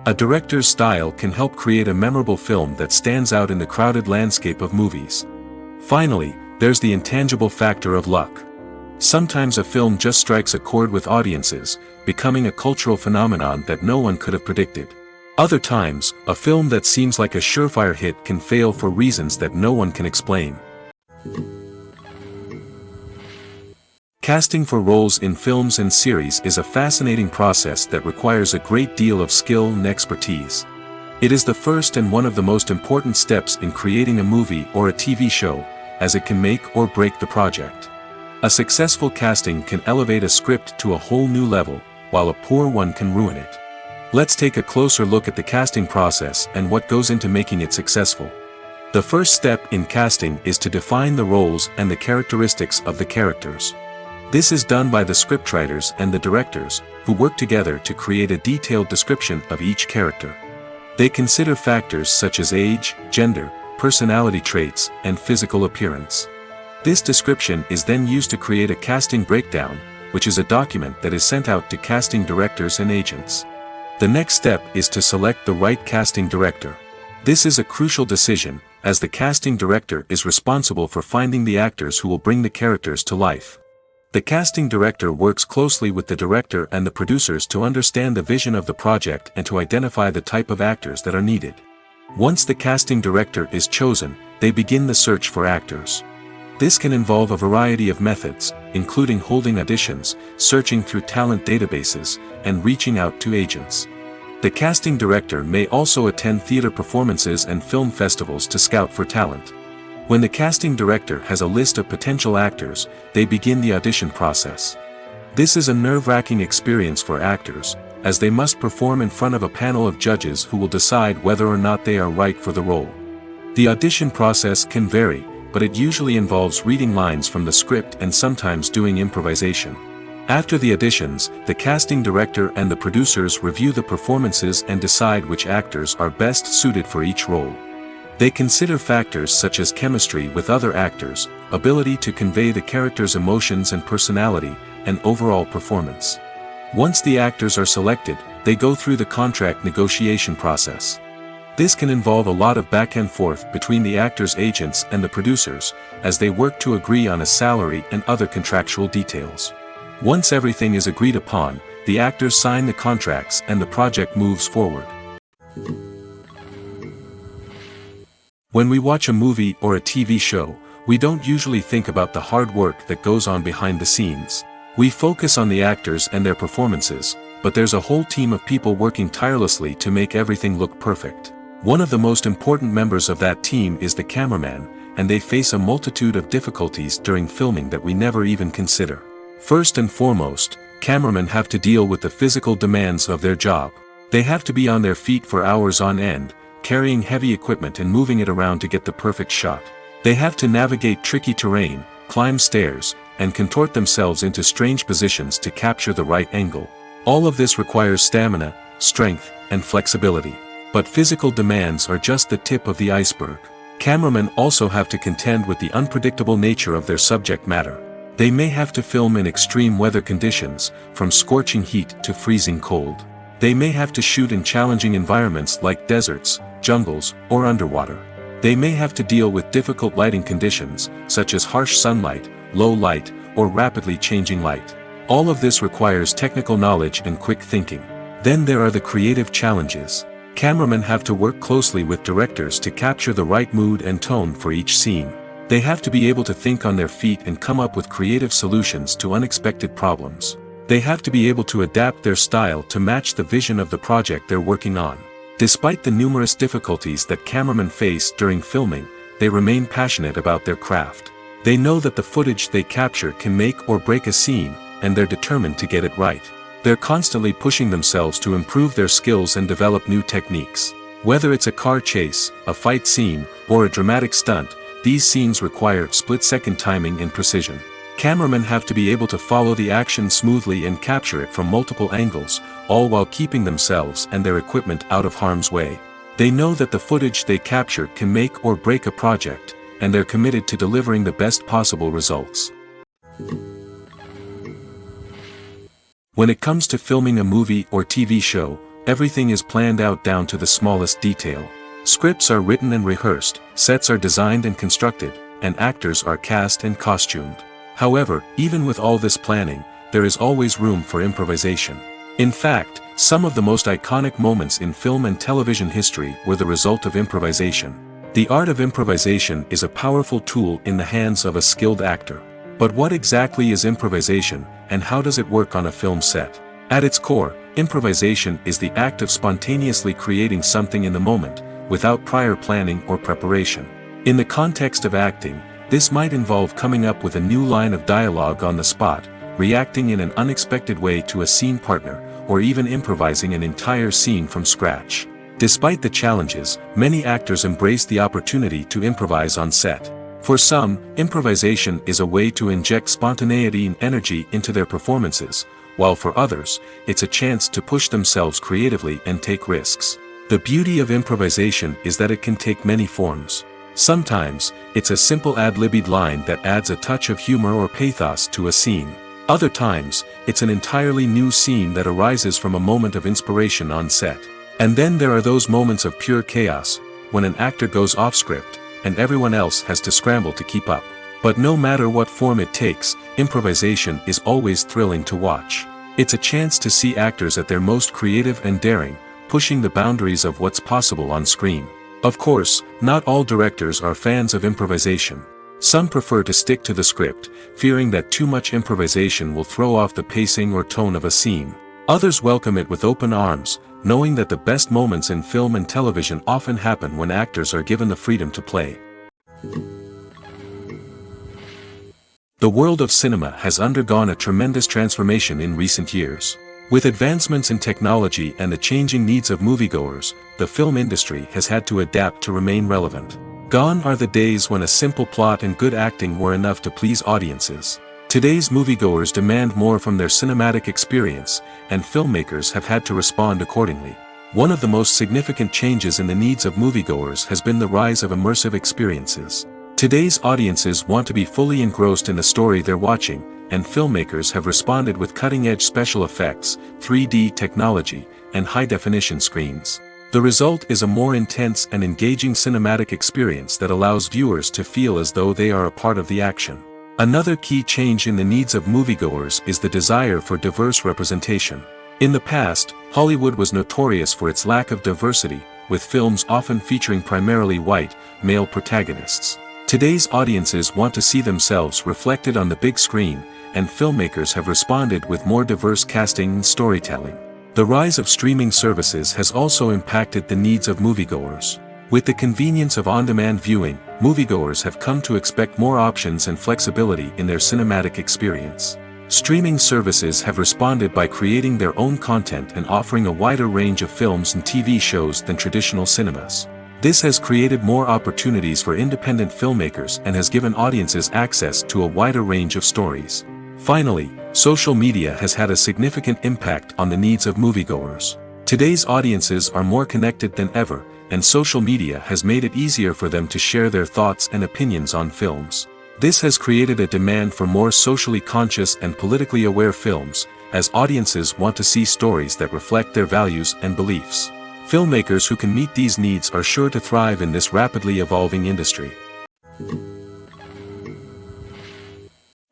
A director's style can help create a memorable film that stands out in the crowded landscape of movies. Finally, there's the intangible factor of luck. Sometimes a film just strikes a chord with audiences, becoming a cultural phenomenon that no one could have predicted. Other times, a film that seems like a surefire hit can fail for reasons that no one can explain. Casting for roles in films and series is a fascinating process that requires a great deal of skill and expertise. It is the first and one of the most important steps in creating a movie or a TV show, as it can make or break the project. A successful casting can elevate a script to a whole new level, while a poor one can ruin it. Let's take a closer look at the casting process and what goes into making it successful. The first step in casting is to define the roles and the characteristics of the characters. This is done by the scriptwriters and the directors, who work together to create a detailed description of each character. They consider factors such as age, gender, personality traits, and physical appearance. This description is then used to create a casting breakdown, which is a document that is sent out to casting directors and agents. The next step is to select the right casting director. This is a crucial decision, as the casting director is responsible for finding the actors who will bring the characters to life. The casting director works closely with the director and the producers to understand the vision of the project and to identify the type of actors that are needed. Once the casting director is chosen, they begin the search for actors. This can involve a variety of methods, including holding auditions, searching through talent databases, and reaching out to agents. The casting director may also attend theater performances and film festivals to scout for talent. When the casting director has a list of potential actors, they begin the audition process. This is a nerve-wracking experience for actors, as they must perform in front of a panel of judges who will decide whether or not they are right for the role. The audition process can vary, but it usually involves reading lines from the script and sometimes doing improvisation. After the auditions, the casting director and the producers review the performances and decide which actors are best suited for each role. They consider factors such as chemistry with other actors, ability to convey the character's emotions and personality, and overall performance. Once the actors are selected, they go through the contract negotiation process. This can involve a lot of back and forth between the actors' agents and the producers, as they work to agree on a salary and other contractual details. Once everything is agreed upon, the actors sign the contracts and the project moves forward. When we watch a movie or a TV show, we don't usually think about the hard work that goes on behind the scenes. We focus on the actors and their performances, but there's a whole team of people working tirelessly to make everything look perfect. One of the most important members of that team is the cameraman, and they face a multitude of difficulties during filming that we never even consider. First and foremost, cameramen have to deal with the physical demands of their job. They have to be on their feet for hours on end, carrying heavy equipment and moving it around to get the perfect shot. They have to navigate tricky terrain, climb stairs, and contort themselves into strange positions to capture the right angle. All of this requires stamina, strength, and flexibility. But physical demands are just the tip of the iceberg. Cameramen also have to contend with the unpredictable nature of their subject matter. They may have to film in extreme weather conditions, from scorching heat to freezing cold. They may have to shoot in challenging environments like deserts, jungles, or underwater. They may have to deal with difficult lighting conditions, such as harsh sunlight, low light, or rapidly changing light. All of this requires technical knowledge and quick thinking. Then there are the creative challenges. Cameramen have to work closely with directors to capture the right mood and tone for each scene. They have to be able to think on their feet and come up with creative solutions to unexpected problems. They have to be able to adapt their style to match the vision of the project they're working on. Despite the numerous difficulties that cameramen face during filming, they remain passionate about their craft. They know that the footage they capture can make or break a scene, and they're determined to get it right. They're constantly pushing themselves to improve their skills and develop new techniques. Whether it's a car chase, a fight scene, or a dramatic stunt, these scenes require split-second timing and precision. Cameramen have to be able to follow the action smoothly and capture it from multiple angles, all while keeping themselves and their equipment out of harm's way. They know that the footage they capture can make or break a project, and they're committed to delivering the best possible results. When it comes to filming a movie or TV show, everything is planned out down to the smallest detail. Scripts are written and rehearsed, sets are designed and constructed, and actors are cast and costumed. However, even with all this planning, there is always room for improvisation. In fact, some of the most iconic moments in film and television history were the result of improvisation. The art of improvisation is a powerful tool in the hands of a skilled actor. But what exactly is improvisation, and how does it work on a film set? At its core, improvisation is the act of spontaneously creating something in the moment, without prior planning or preparation. In the context of acting, this might involve coming up with a new line of dialogue on the spot, reacting in an unexpected way to a scene partner, or even improvising an entire scene from scratch. Despite the challenges, many actors embrace the opportunity to improvise on set. For some, improvisation is a way to inject spontaneity and energy into their performances, while for others, it's a chance to push themselves creatively and take risks. The beauty of improvisation is that it can take many forms. Sometimes, it's a simple ad-libbed line that adds a touch of humor or pathos to a scene. Other times, it's an entirely new scene that arises from a moment of inspiration on set. And then there are those moments of pure chaos, when an actor goes off script, and everyone else has to scramble to keep up. But no matter what form it takes, improvisation is always thrilling to watch. It's a chance to see actors at their most creative and daring, pushing the boundaries of what's possible on screen. Of course, not all directors are fans of improvisation. Some prefer to stick to the script, fearing that too much improvisation will throw off the pacing or tone of a scene. Others welcome it with open arms, knowing that the best moments in film and television often happen when actors are given the freedom to play. The world of cinema has undergone a tremendous transformation in recent years. With advancements in technology and the changing needs of moviegoers, the film industry has had to adapt to remain relevant. Gone are the days when a simple plot and good acting were enough to please audiences. Today's moviegoers demand more from their cinematic experience, and filmmakers have had to respond accordingly. One of the most significant changes in the needs of moviegoers has been the rise of immersive experiences. Today's audiences want to be fully engrossed in the story they're watching, and filmmakers have responded with cutting-edge special effects, 3D technology, and high-definition screens. The result is a more intense and engaging cinematic experience that allows viewers to feel as though they are a part of the action. Another key change in the needs of moviegoers is the desire for diverse representation. In the past, Hollywood was notorious for its lack of diversity, with films often featuring primarily white, male protagonists. Today's audiences want to see themselves reflected on the big screen, and filmmakers have responded with more diverse casting and storytelling. The rise of streaming services has also impacted the needs of moviegoers. With the convenience of on-demand viewing, moviegoers have come to expect more options and flexibility in their cinematic experience. Streaming services have responded by creating their own content and offering a wider range of films and TV shows than traditional cinemas. This has created more opportunities for independent filmmakers and has given audiences access to a wider range of stories. Finally, social media has had a significant impact on the needs of moviegoers. Today's audiences are more connected than ever, and social media has made it easier for them to share their thoughts and opinions on films. This has created a demand for more socially conscious and politically aware films, as audiences want to see stories that reflect their values and beliefs. Filmmakers who can meet these needs are sure to thrive in this rapidly evolving industry.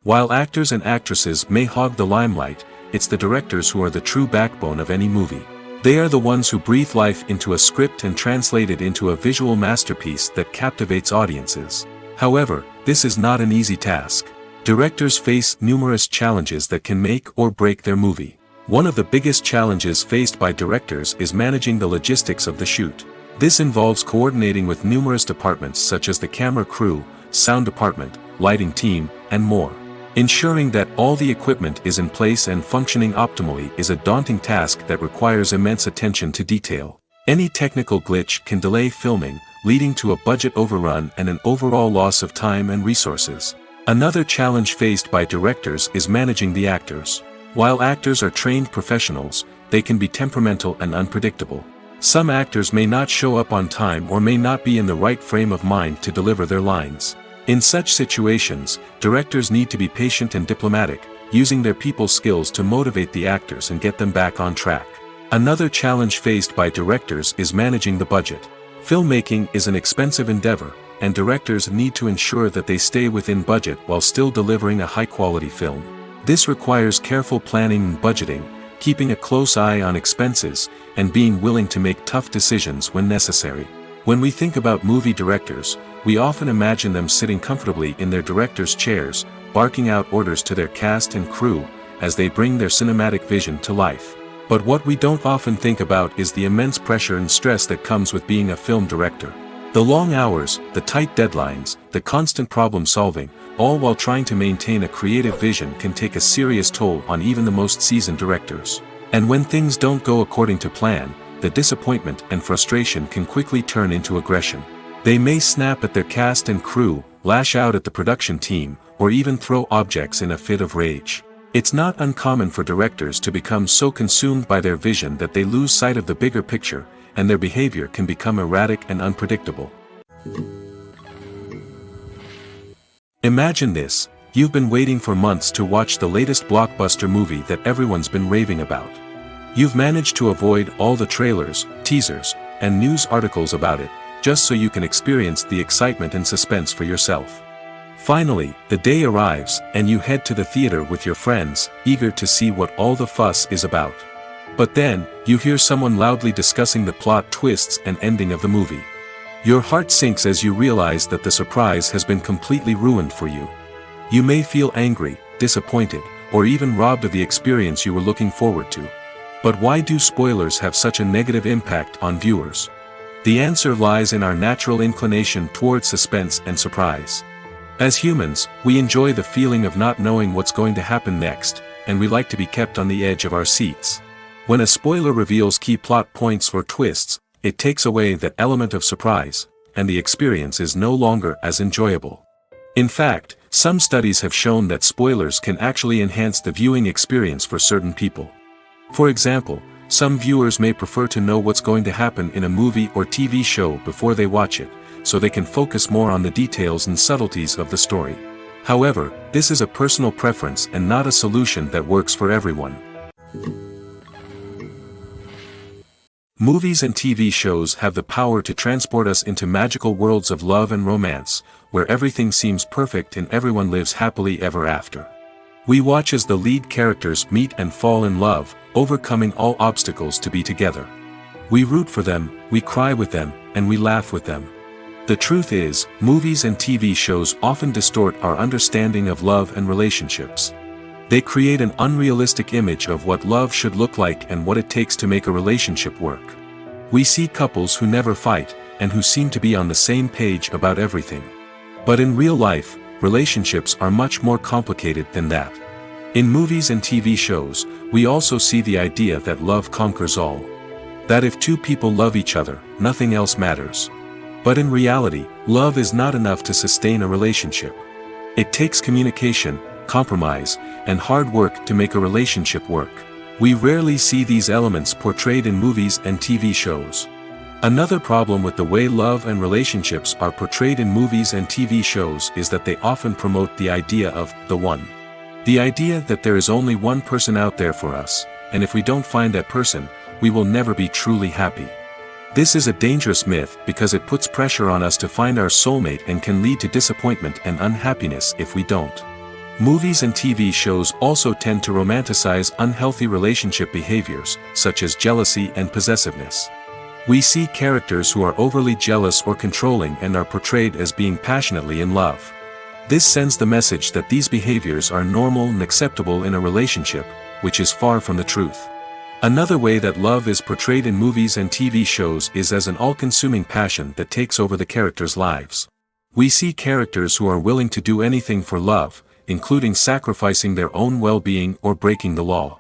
While actors and actresses may hog the limelight, it's the directors who are the true backbone of any movie. They are the ones who breathe life into a script and translate it into a visual masterpiece that captivates audiences. However, this is not an easy task. Directors face numerous challenges that can make or break their movie. One of the biggest challenges faced by directors is managing the logistics of the shoot. This involves coordinating with numerous departments such as the camera crew, sound department, lighting team, and more. Ensuring that all the equipment is in place and functioning optimally is a daunting task that requires immense attention to detail. Any technical glitch can delay filming, leading to a budget overrun and an overall loss of time and resources. Another challenge faced by directors is managing the actors. While actors are trained professionals, they can be temperamental and unpredictable. Some actors may not show up on time or may not be in the right frame of mind to deliver their lines. In such situations, directors need to be patient and diplomatic, using their people skills to motivate the actors and get them back on track. Another challenge faced by directors is managing the budget. Filmmaking is an expensive endeavor, and directors need to ensure that they stay within budget while still delivering a high-quality film. This requires careful planning and budgeting, keeping a close eye on expenses, and being willing to make tough decisions when necessary. When we think about movie directors, we often imagine them sitting comfortably in their director's chairs, barking out orders to their cast and crew, as they bring their cinematic vision to life. But what we don't often think about is the immense pressure and stress that comes with being a film director. The long hours, the tight deadlines, the constant problem solving, all while trying to maintain a creative vision can take a serious toll on even the most seasoned directors. And when things don't go according to plan, the disappointment and frustration can quickly turn into aggression. They may snap at their cast and crew, lash out at the production team, or even throw objects in a fit of rage. It's not uncommon for directors to become so consumed by their vision that they lose sight of the bigger picture, and their behavior can become erratic and unpredictable. Imagine this: you've been waiting for months to watch the latest blockbuster movie that everyone's been raving about. You've managed to avoid all the trailers, teasers, and news articles about it, just so you can experience the excitement and suspense for yourself. Finally, the day arrives, and you head to the theater with your friends, eager to see what all the fuss is about. But then, you hear someone loudly discussing the plot twists and ending of the movie. Your heart sinks as you realize that the surprise has been completely ruined for you. You may feel angry, disappointed, or even robbed of the experience you were looking forward to. But why do spoilers have such a negative impact on viewers? The answer lies in our natural inclination towards suspense and surprise. As humans, we enjoy the feeling of not knowing what's going to happen next, and we like to be kept on the edge of our seats. When a spoiler reveals key plot points or twists, it takes away that element of surprise, and the experience is no longer as enjoyable. In fact, some studies have shown that spoilers can actually enhance the viewing experience for certain people. For example, some viewers may prefer to know what's going to happen in a movie or TV show before they watch it, so they can focus more on the details and subtleties of the story. However, this is a personal preference and not a solution that works for everyone. Movies and TV shows have the power to transport us into magical worlds of love and romance, where everything seems perfect and everyone lives happily ever after. We watch as the lead characters meet and fall in love, overcoming all obstacles to be together. We root for them, we cry with them, and we laugh with them. The truth is, movies and TV shows often distort our understanding of love and relationships. They create an unrealistic image of what love should look like and what it takes to make a relationship work. We see couples who never fight, and who seem to be on the same page about everything. But in real life, relationships are much more complicated than that. In movies and TV shows, we also see the idea that love conquers all. That if two people love each other, nothing else matters. But in reality, love is not enough to sustain a relationship. It takes communication, compromise, and hard work to make a relationship work. We rarely see these elements portrayed in movies and TV shows. Another problem with the way love and relationships are portrayed in movies and TV shows is that they often promote the idea of the one. The idea that there is only one person out there for us, and if we don't find that person, we will never be truly happy. This is a dangerous myth because it puts pressure on us to find our soulmate and can lead to disappointment and unhappiness if we don't. Movies and TV shows also tend to romanticize unhealthy relationship behaviors, such as jealousy and possessiveness. We see characters who are overly jealous or controlling and are portrayed as being passionately in love. This sends the message that these behaviors are normal and acceptable in a relationship, which is far from the truth. Another way that love is portrayed in movies and TV shows is as an all-consuming passion that takes over the characters' lives. We see characters who are willing to do anything for love, including sacrificing their own well-being or breaking the law.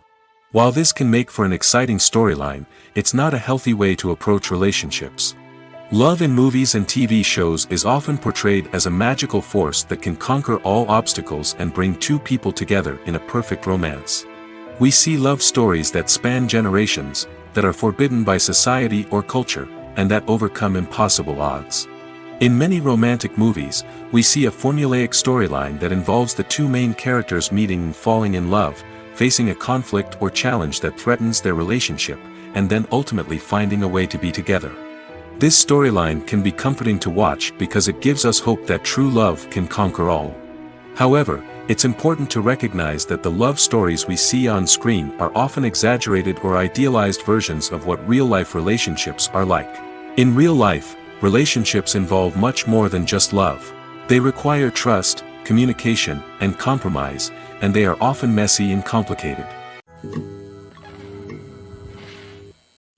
While this can make for an exciting storyline, it's not a healthy way to approach relationships. Love in movies and TV shows is often portrayed as a magical force that can conquer all obstacles and bring two people together in a perfect romance. We see love stories that span generations, that are forbidden by society or culture, and that overcome impossible odds. In many romantic movies, we see a formulaic storyline that involves the two main characters meeting and falling in love, facing a conflict or challenge that threatens their relationship, and then ultimately finding a way to be together. This storyline can be comforting to watch because it gives us hope that true love can conquer all. However, it's important to recognize that the love stories we see on screen are often exaggerated or idealized versions of what real-life relationships are like. In real life, relationships involve much more than just love. They require trust, communication, and compromise, and they are often messy and complicated.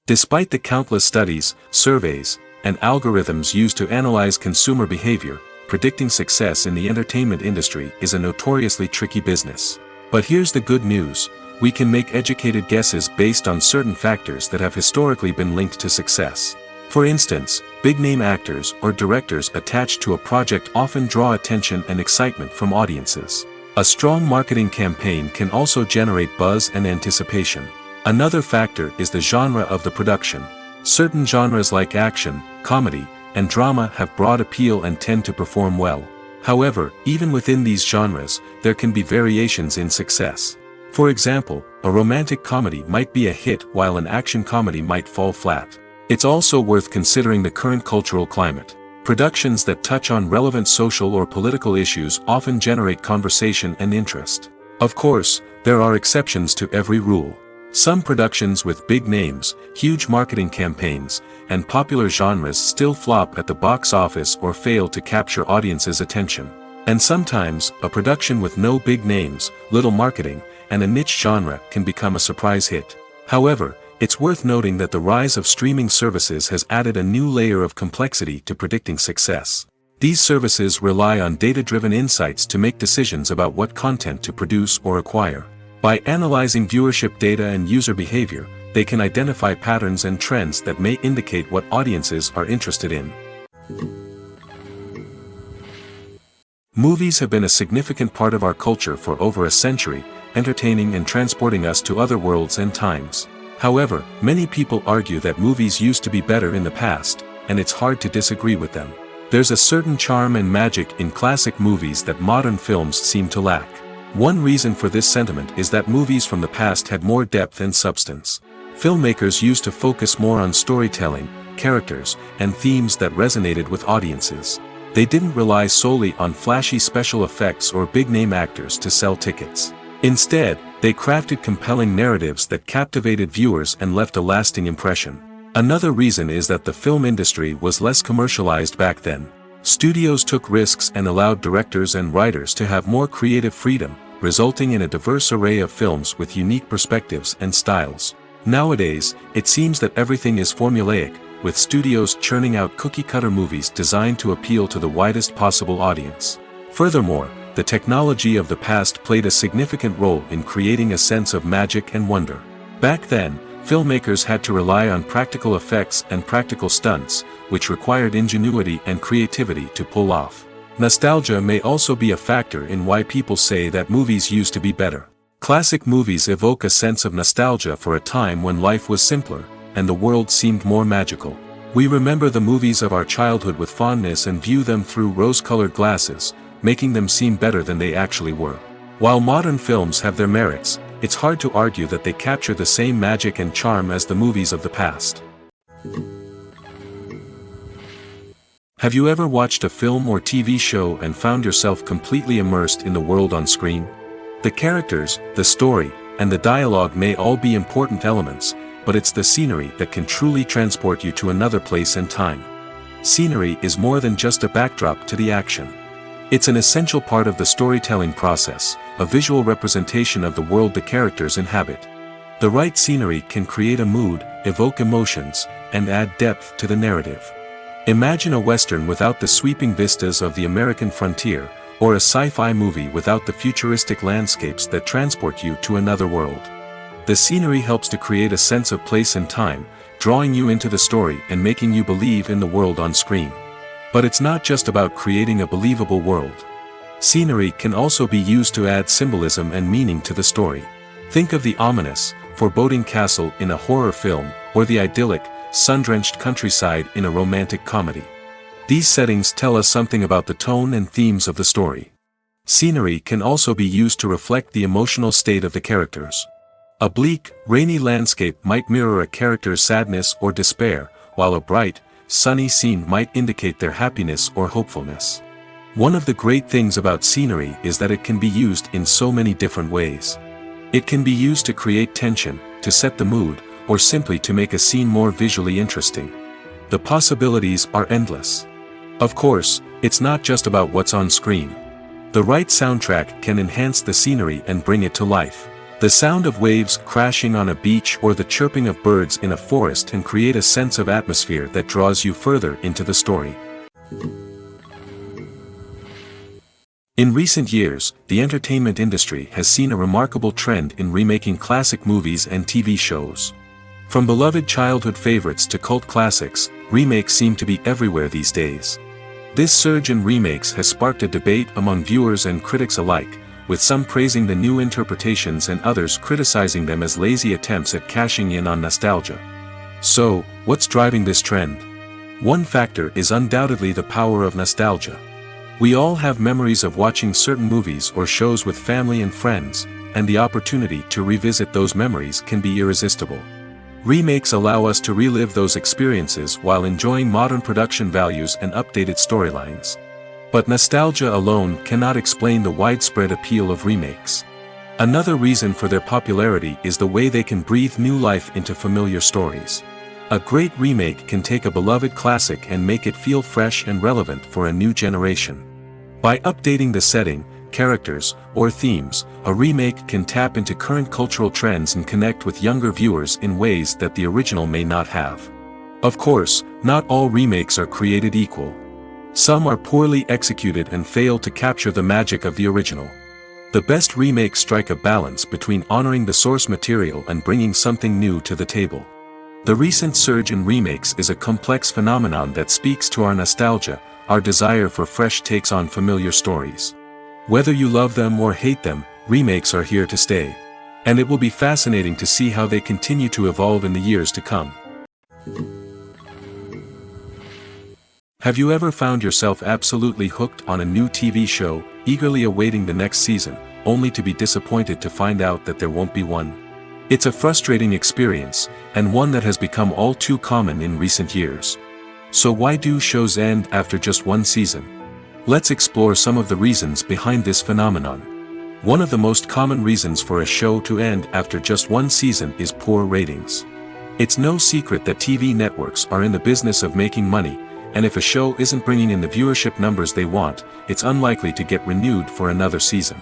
Despite the countless studies, surveys, and algorithms used to analyze consumer behavior, predicting success in the entertainment industry is a notoriously tricky business. But here's the good news: we can make educated guesses based on certain factors that have historically been linked to success. For instance, big-name actors or directors attached to a project often draw attention and excitement from audiences. A strong marketing campaign can also generate buzz and anticipation. Another factor is the genre of the production. Certain genres like action, comedy, and drama have broad appeal and tend to perform well. However, even within these genres, there can be variations in success. For example, a romantic comedy might be a hit while an action comedy might fall flat. It's also worth considering the current cultural climate. Productions that touch on relevant social or political issues often generate conversation and interest. Of course, there are exceptions to every rule. Some productions with big names, huge marketing campaigns, and popular genres still flop at the box office or fail to capture audiences' attention. And sometimes, a production with no big names, little marketing, and a niche genre can become a surprise hit. However, it's worth noting that the rise of streaming services has added a new layer of complexity to predicting success. These services rely on data-driven insights to make decisions about what content to produce or acquire. By analyzing viewership data and user behavior, they can identify patterns and trends that may indicate what audiences are interested in. Movies have been a significant part of our culture for over a century, entertaining and transporting us to other worlds and times. However, many people argue that movies used to be better in the past, and it's hard to disagree with them. There's a certain charm and magic in classic movies that modern films seem to lack. One reason for this sentiment is that movies from the past had more depth and substance. Filmmakers used to focus more on storytelling, characters, and themes that resonated with audiences. They didn't rely solely on flashy special effects or big-name actors to sell tickets. Instead, they crafted compelling narratives that captivated viewers and left a lasting impression. Another reason is that the film industry was less commercialized back then. Studios took risks and allowed directors and writers to have more creative freedom, resulting in a diverse array of films with unique perspectives and styles. Nowadays, it seems that everything is formulaic, with studios churning out cookie-cutter movies designed to appeal to the widest possible audience. Furthermore, the technology of the past played a significant role in creating a sense of magic and wonder. Back then, filmmakers had to rely on practical effects and practical stunts, which required ingenuity and creativity to pull off. Nostalgia may also be a factor in why people say that movies used to be better. Classic movies evoke a sense of nostalgia for a time when life was simpler, and the world seemed more magical. We remember the movies of our childhood with fondness and view them through rose-colored glasses, making them seem better than they actually were. While modern films have their merits, it's hard to argue that they capture the same magic and charm as the movies of the past. Have you ever watched a film or TV show and found yourself completely immersed in the world on screen? The characters, the story, and the dialogue may all be important elements, but it's the scenery that can truly transport you to another place and time. Scenery is more than just a backdrop to the action. It's an essential part of the storytelling process, a visual representation of the world the characters inhabit. The right scenery can create a mood, evoke emotions, and add depth to the narrative. Imagine a Western without the sweeping vistas of the American frontier, or a sci-fi movie without the futuristic landscapes that transport you to another world. The scenery helps to create a sense of place and time, drawing you into the story and making you believe in the world on screen. But it's not just about creating a believable world. Scenery can also be used to add symbolism and meaning to the story. Think of the ominous, foreboding castle in a horror film, or the idyllic, sun-drenched countryside in a romantic comedy. These settings tell us something about the tone and themes of the story. Scenery can also be used to reflect the emotional state of the characters. A bleak, rainy landscape might mirror a character's sadness or despair, while a bright, sunny scene might indicate their happiness or hopefulness. One of the great things about scenery is that it can be used in so many different ways. It can be used to create tension, to set the mood, or simply to make a scene more visually interesting. The possibilities are endless. Of course, it's not just about what's on screen. The right soundtrack can enhance the scenery and bring it to life. The sound of waves crashing on a beach or the chirping of birds in a forest can create a sense of atmosphere that draws you further into the story. In recent years, the entertainment industry has seen a remarkable trend in remaking classic movies and TV shows. From beloved childhood favorites to cult classics, remakes seem to be everywhere these days. This surge in remakes has sparked a debate among viewers and critics alike, with some praising the new interpretations and others criticizing them as lazy attempts at cashing in on nostalgia. So, what's driving this trend? One factor is undoubtedly the power of nostalgia. We all have memories of watching certain movies or shows with family and friends, and the opportunity to revisit those memories can be irresistible. Remakes allow us to relive those experiences while enjoying modern production values and updated storylines. But nostalgia alone cannot explain the widespread appeal of remakes. Another reason for their popularity is the way they can breathe new life into familiar stories. A great remake can take a beloved classic and make it feel fresh and relevant for a new generation. By updating the setting, characters, or themes, a remake can tap into current cultural trends and connect with younger viewers in ways that the original may not have. Of course, not all remakes are created equal. Some are poorly executed and fail to capture the magic of the original. The best remakes strike a balance between honoring the source material and bringing something new to the table. The recent surge in remakes is a complex phenomenon that speaks to our nostalgia, our desire for fresh takes on familiar stories. Whether you love them or hate them, remakes are here to stay. And it will be fascinating to see how they continue to evolve in the years to come. Have you ever found yourself absolutely hooked on a new TV show, eagerly awaiting the next season, only to be disappointed to find out that there won't be one? It's a frustrating experience, and one that has become all too common in recent years. So why do shows end after just one season? Let's explore some of the reasons behind this phenomenon. One of the most common reasons for a show to end after just one season is poor ratings. It's no secret that TV networks are in the business of making money, and if a show isn't bringing in the viewership numbers they want, it's unlikely to get renewed for another season.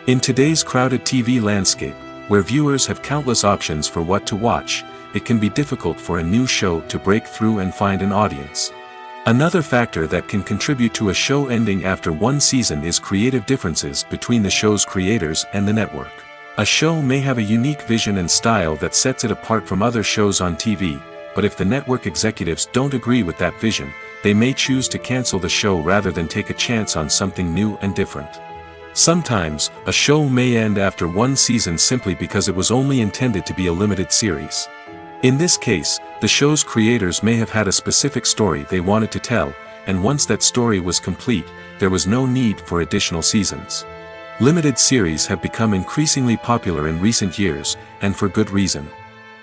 In today's crowded TV landscape, where viewers have countless options for what to watch, it can be difficult for a new show to break through and find an audience. Another factor that can contribute to a show ending after one season is creative differences between the show's creators and the network. A show may have a unique vision and style that sets it apart from other shows on TV, but if the network executives don't agree with that vision, they may choose to cancel the show rather than take a chance on something new and different. Sometimes, a show may end after one season simply because it was only intended to be a limited series. In this case, the show's creators may have had a specific story they wanted to tell, and once that story was complete, there was no need for additional seasons. Limited series have become increasingly popular in recent years, and for good reason.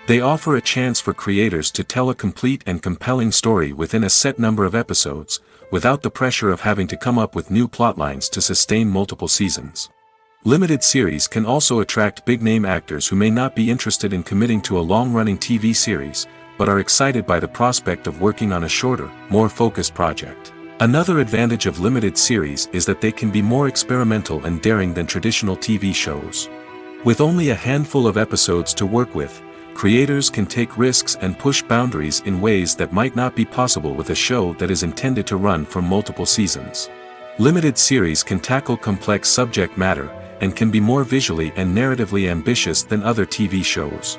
They offer a chance for creators to tell a complete and compelling story within a set number of episodes, without the pressure of having to come up with new plotlines to sustain multiple seasons. Limited series can also attract big-name actors who may not be interested in committing to a long-running TV series, but are excited by the prospect of working on a shorter, more focused project. Another advantage of limited series is that they can be more experimental and daring than traditional TV shows. With only a handful of episodes to work with, creators can take risks and push boundaries in ways that might not be possible with a show that is intended to run for multiple seasons. Limited series can tackle complex subject matter, and can be more visually and narratively ambitious than other TV shows.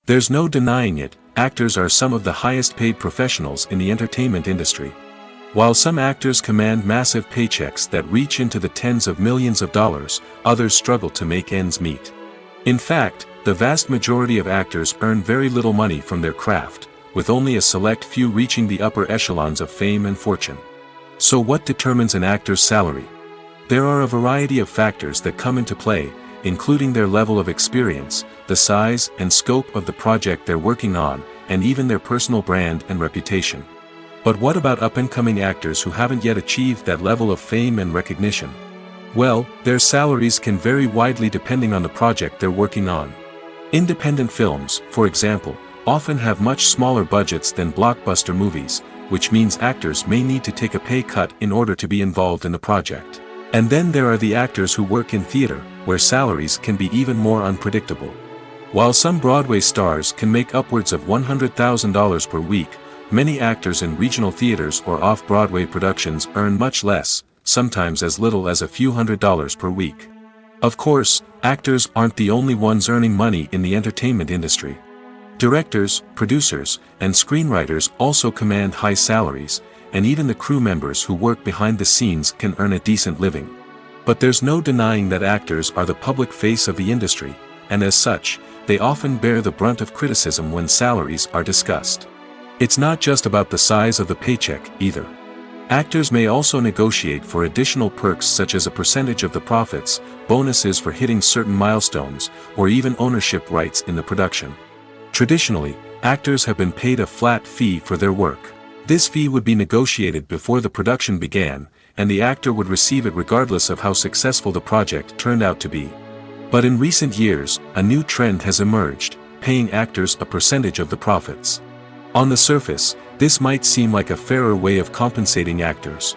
There's no denying it, actors are some of the highest paid professionals in the entertainment industry. While some actors command massive paychecks that reach into the tens of millions of dollars, others struggle to make ends meet. In fact, the vast majority of actors earn very little money from their craft, with only a select few reaching the upper echelons of fame and fortune. So what determines an actor's salary? There are a variety of factors that come into play, including their level of experience, the size and scope of the project they're working on, and even their personal brand and reputation. But what about up-and-coming actors who haven't yet achieved that level of fame and recognition? Well, their salaries can vary widely depending on the project they're working on. Independent films, for example, often have much smaller budgets than blockbuster movies, which means actors may need to take a pay cut in order to be involved in the project. And then there are the actors who work in theater, where salaries can be even more unpredictable. While some Broadway stars can make upwards of $100,000 per week, many actors in regional theaters or off-Broadway productions earn much less, sometimes as little as a few $100s per week. Of course, actors aren't the only ones earning money in the entertainment industry. Directors, producers, and screenwriters also command high salaries, and even the crew members who work behind the scenes can earn a decent living. But there's no denying that actors are the public face of the industry, and as such, they often bear the brunt of criticism when salaries are discussed. It's not just about the size of the paycheck, either. Actors may also negotiate for additional perks such as a percentage of the profits, bonuses for hitting certain milestones, or even ownership rights in the production. Traditionally, actors have been paid a flat fee for their work. This fee would be negotiated before the production began, and the actor would receive it regardless of how successful the project turned out to be. But in recent years, a new trend has emerged, paying actors a percentage of the profits. On the surface, this might seem like a fairer way of compensating actors.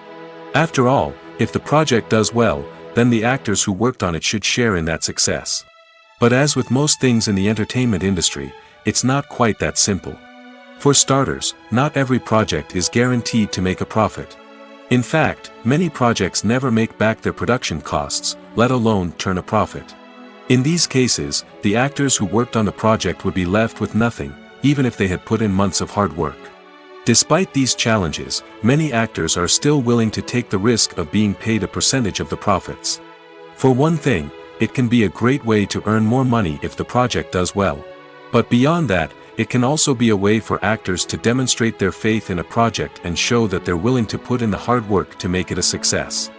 After all, if the project does well, then the actors who worked on it should share in that success. But as with most things in the entertainment industry, it's not quite that simple. For starters, not every project is guaranteed to make a profit. In fact, many projects never make back their production costs, let alone turn a profit. In these cases, the actors who worked on the project would be left with nothing, even if they had put in months of hard work. Despite these challenges, many actors are still willing to take the risk of being paid a percentage of the profits. For one thing, it can be a great way to earn more money if the project does well. But beyond that, it can also be a way for actors to demonstrate their faith in a project and show that they're willing to put in the hard work to make it a success.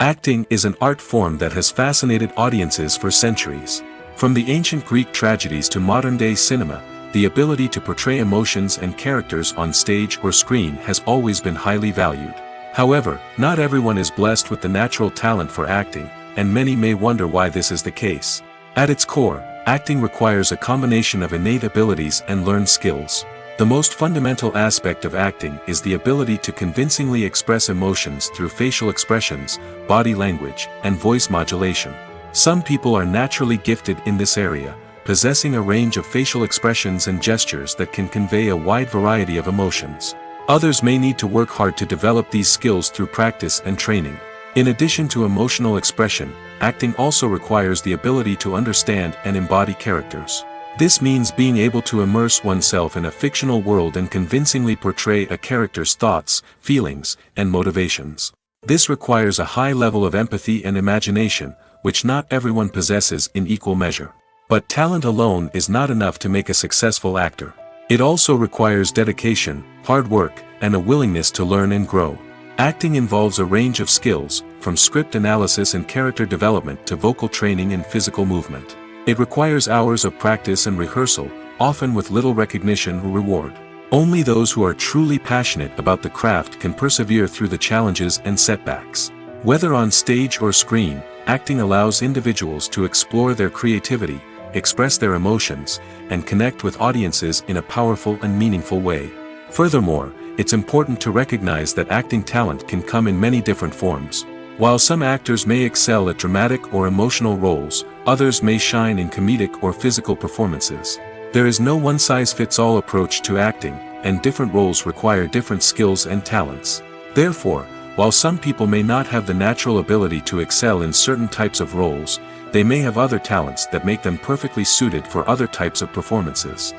Acting is an art form that has fascinated audiences for centuries. From the ancient Greek tragedies to modern-day cinema, the ability to portray emotions and characters on stage or screen has always been highly valued. However, not everyone is blessed with the natural talent for acting, and many may wonder why this is the case. At its core, acting requires a combination of innate abilities and learned skills. The most fundamental aspect of acting is the ability to convincingly express emotions through facial expressions, body language, and voice modulation. Some people are naturally gifted in this area, possessing a range of facial expressions and gestures that can convey a wide variety of emotions. Others may need to work hard to develop these skills through practice and training. In addition to emotional expression, acting also requires the ability to understand and embody characters. This means being able to immerse oneself in a fictional world and convincingly portray a character's thoughts, feelings, and motivations. This requires a high level of empathy and imagination, which not everyone possesses in equal measure. But talent alone is not enough to make a successful actor. It also requires dedication, hard work, and a willingness to learn and grow. Acting involves a range of skills, from script analysis and character development to vocal training and physical movement. It requires hours of practice and rehearsal, often with little recognition or reward. Only those who are truly passionate about the craft can persevere through the challenges and setbacks. Whether on stage or screen, acting allows individuals to explore their creativity, express their emotions, and connect with audiences in a powerful and meaningful way. Furthermore, it's important to recognize that acting talent can come in many different forms. While some actors may excel at dramatic or emotional roles, others may shine in comedic or physical performances. There is no one-size-fits-all approach to acting, and different roles require different skills and talents. Therefore, while some people may not have the natural ability to excel in certain types of roles, they may have other talents that make them perfectly suited for other types of performances.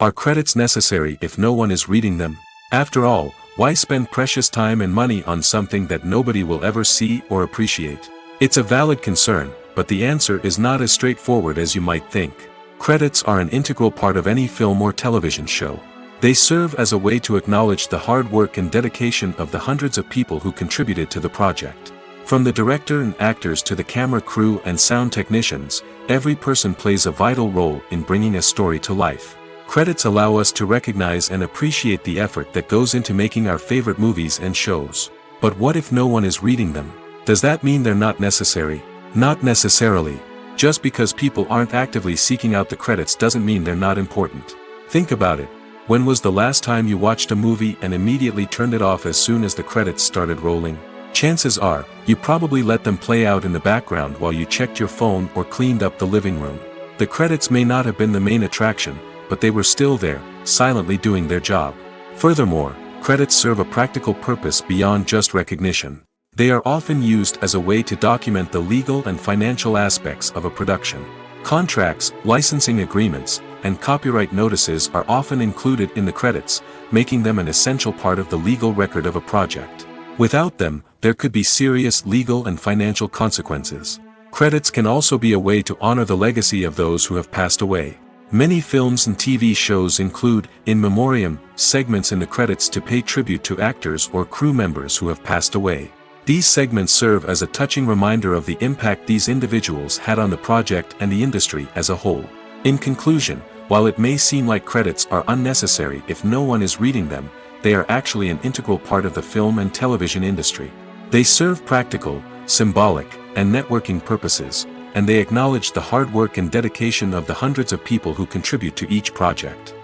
Are credits necessary if no one is reading them? After all, why spend precious time and money on something that nobody will ever see or appreciate? It's a valid concern, but the answer is not as straightforward as you might think. Credits are an integral part of any film or television show. They serve as a way to acknowledge the hard work and dedication of the hundreds of people who contributed to the project. From the director and actors to the camera crew and sound technicians, every person plays a vital role in bringing a story to life. Credits allow us to recognize and appreciate the effort that goes into making our favorite movies and shows. But what if no one is reading them? Does that mean they're not necessary? Not necessarily. Just because people aren't actively seeking out the credits doesn't mean they're not important. Think about it. When was the last time you watched a movie and immediately turned it off as soon as the credits started rolling? Chances are, you probably let them play out in the background while you checked your phone or cleaned up the living room. The credits may not have been the main attraction, but they were still there, silently doing their job. Furthermore, credits serve a practical purpose beyond just recognition. They are often used as a way to document the legal and financial aspects of a production. Contracts, licensing agreements, and copyright notices are often included in the credits, making them an essential part of the legal record of a project. Without them, there could be serious legal and financial consequences. Credits can also be a way to honor the legacy of those who have passed away. Many films and TV shows include, in memoriam, segments in the credits to pay tribute to actors or crew members who have passed away. These segments serve as a touching reminder of the impact these individuals had on the project and the industry as a whole. In conclusion, while it may seem like credits are unnecessary if no one is reading them, they are actually an integral part of the film and television industry. They serve practical, symbolic, and networking purposes, and they acknowledge the hard work and dedication of the hundreds of people who contribute to each project.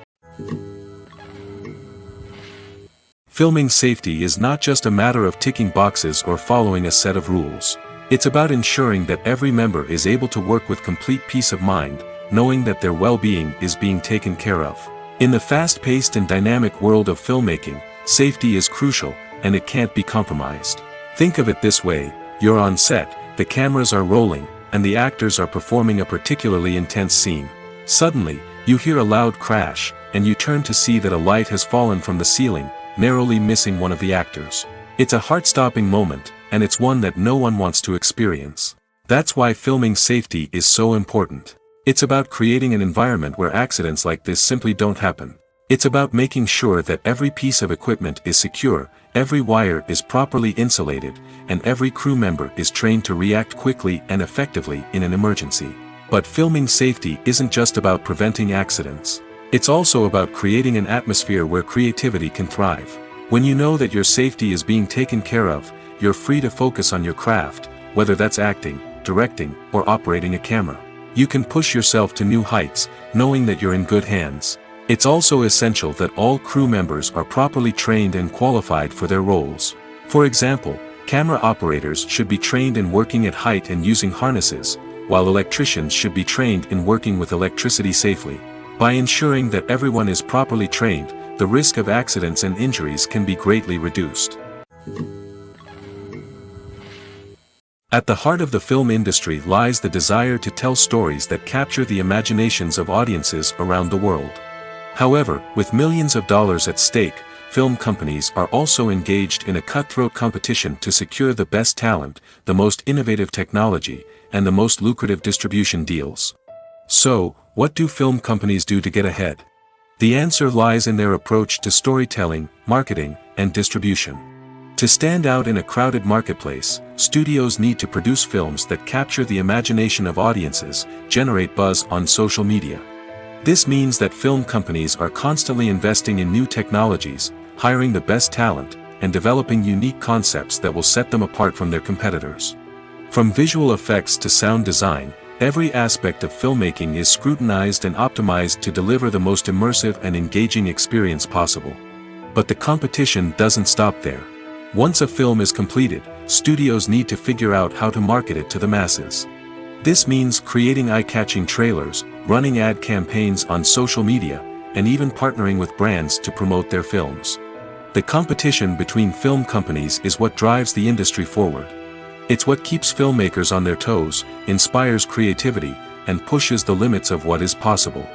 Filming safety is not just a matter of ticking boxes or following a set of rules. It's about ensuring that every member is able to work with complete peace of mind, knowing that their well-being is being taken care of. In the fast-paced and dynamic world of filmmaking, safety is crucial, and it can't be compromised. Think of it this way: you're on set, the cameras are rolling, and the actors are performing a particularly intense scene. Suddenly, you hear a loud crash, and you turn to see that a light has fallen from the ceiling, narrowly missing one of the actors. It's a heart-stopping moment, and it's one that no one wants to experience. That's why filming safety is so important. It's about creating an environment where accidents like this simply don't happen. It's about making sure that every piece of equipment is secure, every wire is properly insulated, and every crew member is trained to react quickly and effectively in an emergency. But filming safety isn't just about preventing accidents. It's also about creating an atmosphere where creativity can thrive. When you know that your safety is being taken care of, you're free to focus on your craft, whether that's acting, directing, or operating a camera. You can push yourself to new heights, knowing that you're in good hands. It's also essential that all crew members are properly trained and qualified for their roles. For example, camera operators should be trained in working at height and using harnesses, while electricians should be trained in working with electricity safely. By ensuring that everyone is properly trained, the risk of accidents and injuries can be greatly reduced. At the heart of the film industry lies the desire to tell stories that capture the imaginations of audiences around the world. However, with millions of dollars at stake, film companies are also engaged in a cutthroat competition to secure the best talent, the most innovative technology, and the most lucrative distribution deals. So, what do film companies do to get ahead? The answer lies in their approach to storytelling, marketing, and distribution. To stand out in a crowded marketplace, studios need to produce films that capture the imagination of audiences, generate buzz on social media. This means that film companies are constantly investing in new technologies, hiring the best talent, and developing unique concepts that will set them apart from their competitors. From visual effects to sound design, every aspect of filmmaking is scrutinized and optimized to deliver the most immersive and engaging experience possible. But the competition doesn't stop there. Once a film is completed, studios need to figure out how to market it to the masses. This means creating eye-catching trailers, running ad campaigns on social media, and even partnering with brands to promote their films. The competition between film companies is what drives the industry forward. It's what keeps filmmakers on their toes, inspires creativity, and pushes the limits of what is possible.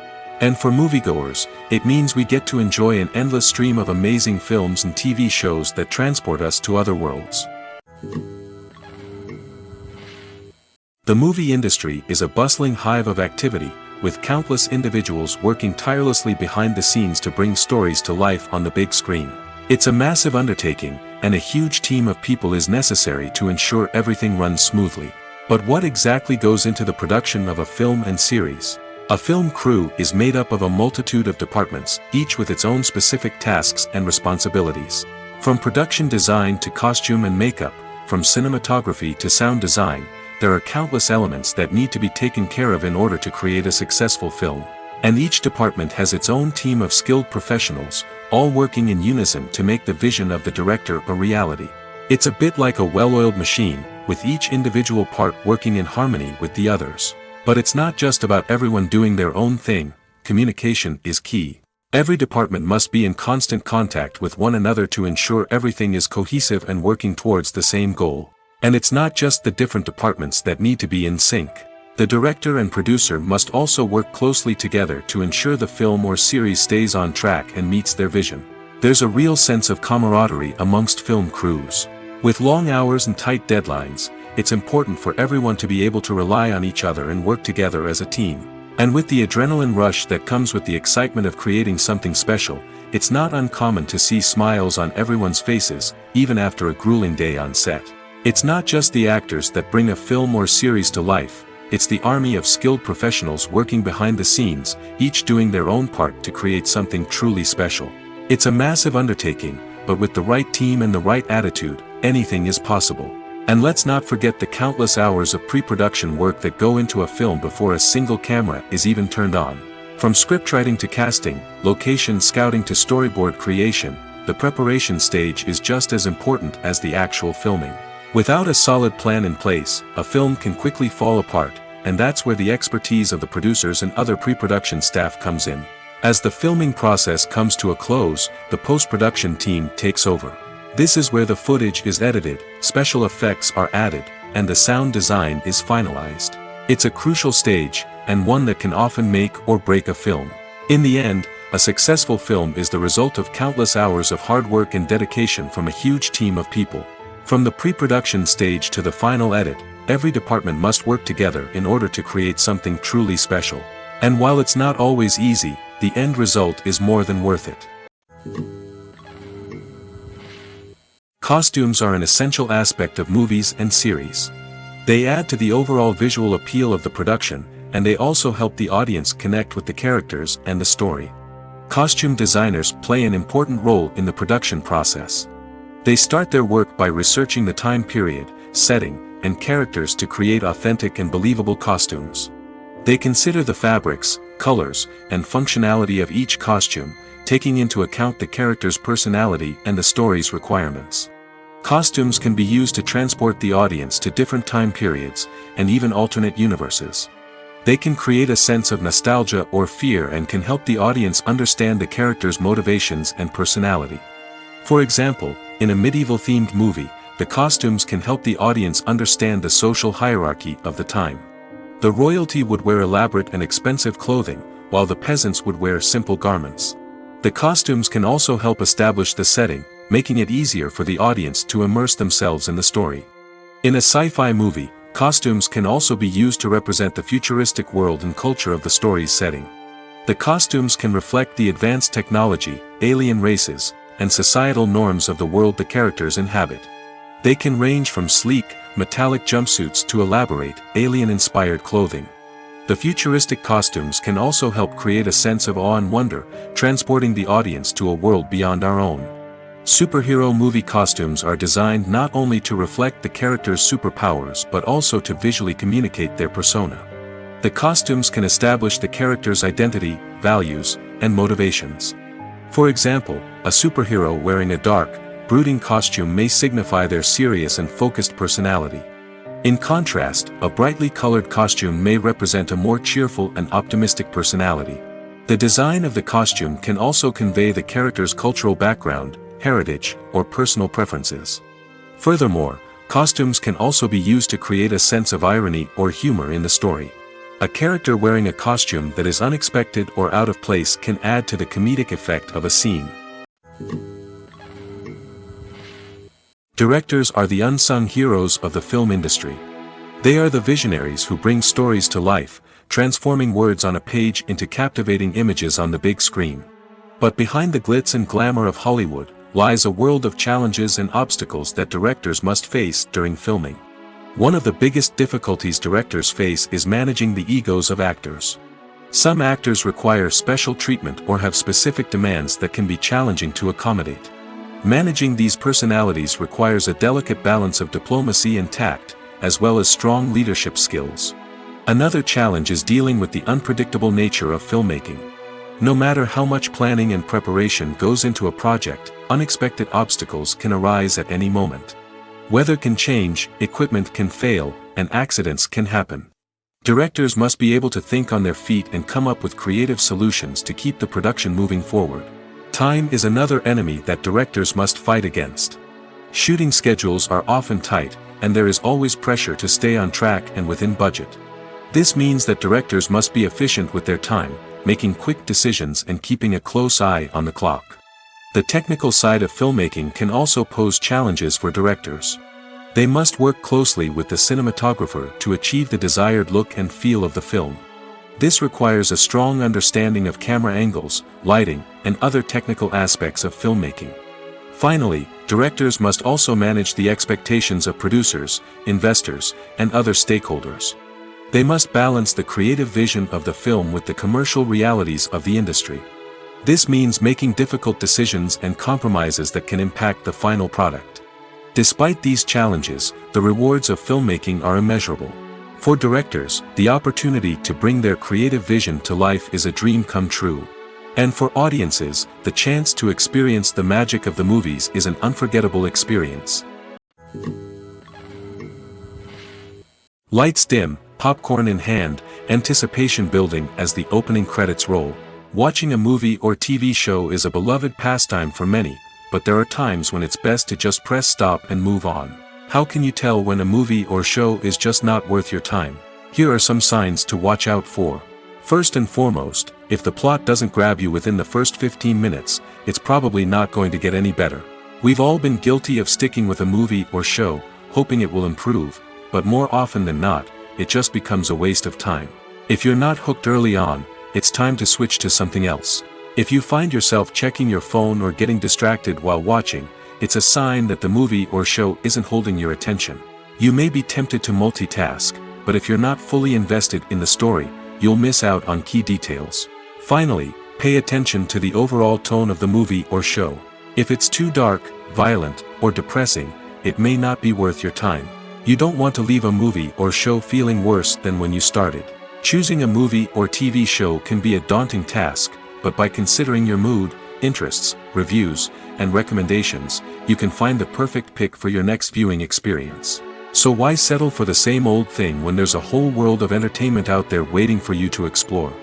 And for moviegoers, it means we get to enjoy an endless stream of amazing films and TV shows that transport us to other worlds. The movie industry is a bustling hive of activity, with countless individuals working tirelessly behind the scenes to bring stories to life on the big screen. It's a massive undertaking, and a huge team of people is necessary to ensure everything runs smoothly. But what exactly goes into the production of a film and series? A film crew is made up of a multitude of departments, each with its own specific tasks and responsibilities. From production design to costume and makeup, from cinematography to sound design, there are countless elements that need to be taken care of in order to create a successful film. And each department has its own team of skilled professionals, all working in unison to make the vision of the director a reality. It's a bit like a well-oiled machine, with each individual part working in harmony with the others. But it's not just about everyone doing their own thing. Communication is key. Every department must be in constant contact with one another to ensure everything is cohesive and working towards the same goal. And it's not just the different departments that need to be in sync. The director and producer must also work closely together to ensure the film or series stays on track and meets their vision. There's a real sense of camaraderie amongst film crews. With long hours and tight deadlines, it's important for everyone to be able to rely on each other and work together as a team. And with the adrenaline rush that comes with the excitement of creating something special, it's not uncommon to see smiles on everyone's faces, even after a grueling day on set. It's not just the actors that bring a film or series to life, it's the army of skilled professionals working behind the scenes, each doing their own part to create something truly special. It's a massive undertaking, but with the right team and the right attitude, anything is possible. And let's not forget the countless hours of pre-production work that go into a film before a single camera is even turned on. From scriptwriting to casting, location scouting to storyboard creation, the preparation stage is just as important as the actual filming. Without a solid plan in place, a film can quickly fall apart, and that's where the expertise of the producers and other pre-production staff comes in. As the filming process comes to a close, the post-production team takes over. This is where the footage is edited, special effects are added, and the sound design is finalized. It's a crucial stage, and one that can often make or break a film. In the end, a successful film is the result of countless hours of hard work and dedication from a huge team of people. From the pre-production stage to the final edit, every department must work together in order to create something truly special. And while it's not always easy, the end result is more than worth it. Costumes are an essential aspect of movies and series. They add to the overall visual appeal of the production, and they also help the audience connect with the characters and the story. Costume designers play an important role in the production process. They start their work by researching the time period, setting, and characters to create authentic and believable costumes. They consider the fabrics, colors, and functionality of each costume, taking into account the character's personality and the story's requirements. Costumes can be used to transport the audience to different time periods, and even alternate universes. They can create a sense of nostalgia or fear and can help the audience understand the character's motivations and personality. For example, in a medieval-themed movie, the costumes can help the audience understand the social hierarchy of the time. The royalty would wear elaborate and expensive clothing, while the peasants would wear simple garments. The costumes can also help establish the setting, making it easier for the audience to immerse themselves in the story. In a sci-fi movie, costumes can also be used to represent the futuristic world and culture of the story's setting. The costumes can reflect the advanced technology, alien races, and societal norms of the world the characters inhabit. They can range from sleek, metallic jumpsuits to elaborate, alien-inspired clothing. The futuristic costumes can also help create a sense of awe and wonder, transporting the audience to a world beyond our own. Superhero movie costumes are designed not only to reflect the character's superpowers but also to visually communicate their persona. The costumes can establish the character's identity, values, and motivations. For example, a superhero wearing a dark, brooding costume may signify their serious and focused personality. In contrast, a brightly colored costume may represent a more cheerful and optimistic personality. The design of the costume can also convey the character's cultural background, heritage, or personal preferences. Furthermore, costumes can also be used to create a sense of irony or humor in the story. A character wearing a costume that is unexpected or out of place can add to the comedic effect of a scene. Directors are the unsung heroes of the film industry. They are the visionaries who bring stories to life, transforming words on a page into captivating images on the big screen. But behind the glitz and glamour of Hollywood lies a world of challenges and obstacles that directors must face during filming. One of the biggest difficulties directors face is managing the egos of actors. Some actors require special treatment or have specific demands that can be challenging to accommodate. Managing these personalities requires a delicate balance of diplomacy and tact, as well as strong leadership skills. Another challenge is dealing with the unpredictable nature of filmmaking. No matter how much planning and preparation goes into a project, unexpected obstacles can arise at any moment. Weather can change, equipment can fail, and accidents can happen. Directors must be able to think on their feet and come up with creative solutions to keep the production moving forward. Time is another enemy that directors must fight against. Shooting schedules are often tight, and there is always pressure to stay on track and within budget. This means that directors must be efficient with their time, making quick decisions and keeping a close eye on the clock. The technical side of filmmaking can also pose challenges for directors. They must work closely with the cinematographer to achieve the desired look and feel of the film. This requires a strong understanding of camera angles, lighting, and other technical aspects of filmmaking. Finally, directors must also manage the expectations of producers, investors, and other stakeholders. They must balance the creative vision of the film with the commercial realities of the industry. This means making difficult decisions and compromises that can impact the final product. Despite these challenges, the rewards of filmmaking are immeasurable. For directors, the opportunity to bring their creative vision to life is a dream come true. And for audiences, the chance to experience the magic of the movies is an unforgettable experience. Lights dim, popcorn in hand, anticipation building as the opening credits roll. Watching a movie or TV show is a beloved pastime for many, but there are times when it's best to just press stop and move on. How can you tell when a movie or show is just not worth your time? Here are some signs to watch out for. First and foremost, if the plot doesn't grab you within the first 15 minutes, it's probably not going to get any better. We've all been guilty of sticking with a movie or show, hoping it will improve, but more often than not, it just becomes a waste of time. If you're not hooked early on, it's time to switch to something else. If you find yourself checking your phone or getting distracted while watching, it's a sign that the movie or show isn't holding your attention. You may be tempted to multitask, but if you're not fully invested in the story, you'll miss out on key details. Finally, pay attention to the overall tone of the movie or show. If it's too dark, violent, or depressing, it may not be worth your time. You don't want to leave a movie or show feeling worse than when you started. Choosing a movie or TV show can be a daunting task, but by considering your mood, interests, reviews, and recommendations, you can find the perfect pick for your next viewing experience. So why settle for the same old thing when there's a whole world of entertainment out there waiting for you to explore?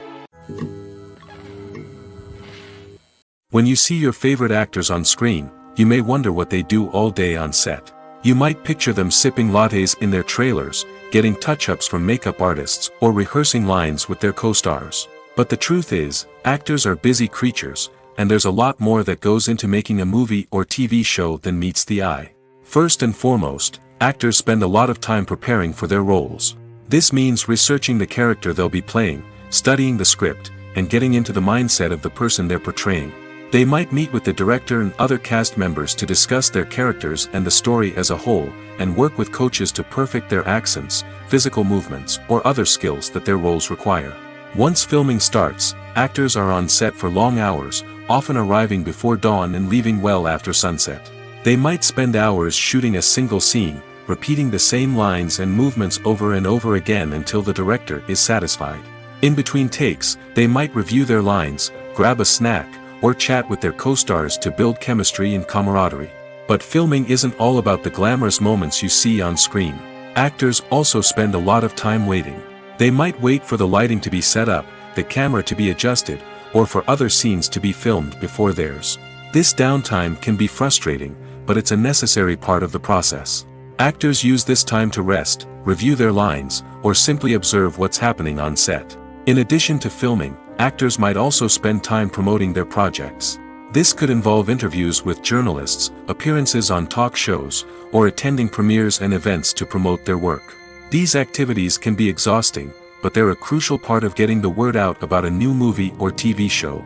When you see your favorite actors on screen, you may wonder what they do all day on set. You might picture them sipping lattes in their trailers, getting touch-ups from makeup artists, or rehearsing lines with their co-stars. But the truth is, actors are busy creatures, and there's a lot more that goes into making a movie or TV show than meets the eye. First and foremost, actors spend a lot of time preparing for their roles. This means researching the character they'll be playing, studying the script, and getting into the mindset of the person they're portraying. They might meet with the director and other cast members to discuss their characters and the story as a whole, and work with coaches to perfect their accents, physical movements, or other skills that their roles require. Once filming starts, actors are on set for long hours, often arriving before dawn and leaving well after sunset. They might spend hours shooting a single scene, repeating the same lines and movements over and over again until the director is satisfied. In between takes, they might review their lines, grab a snack, or chat with their co-stars to build chemistry and camaraderie. But filming isn't all about the glamorous moments you see on screen. Actors also spend a lot of time waiting. They might wait for the lighting to be set up, the camera to be adjusted, or for other scenes to be filmed before theirs. This downtime can be frustrating, but it's a necessary part of the process. Actors use this time to rest, review their lines, or simply observe what's happening on set. In addition to filming, actors might also spend time promoting their projects. This could involve interviews with journalists, appearances on talk shows, or attending premieres and events to promote their work. These activities can be exhausting, but they're a crucial part of getting the word out about a new movie or TV show.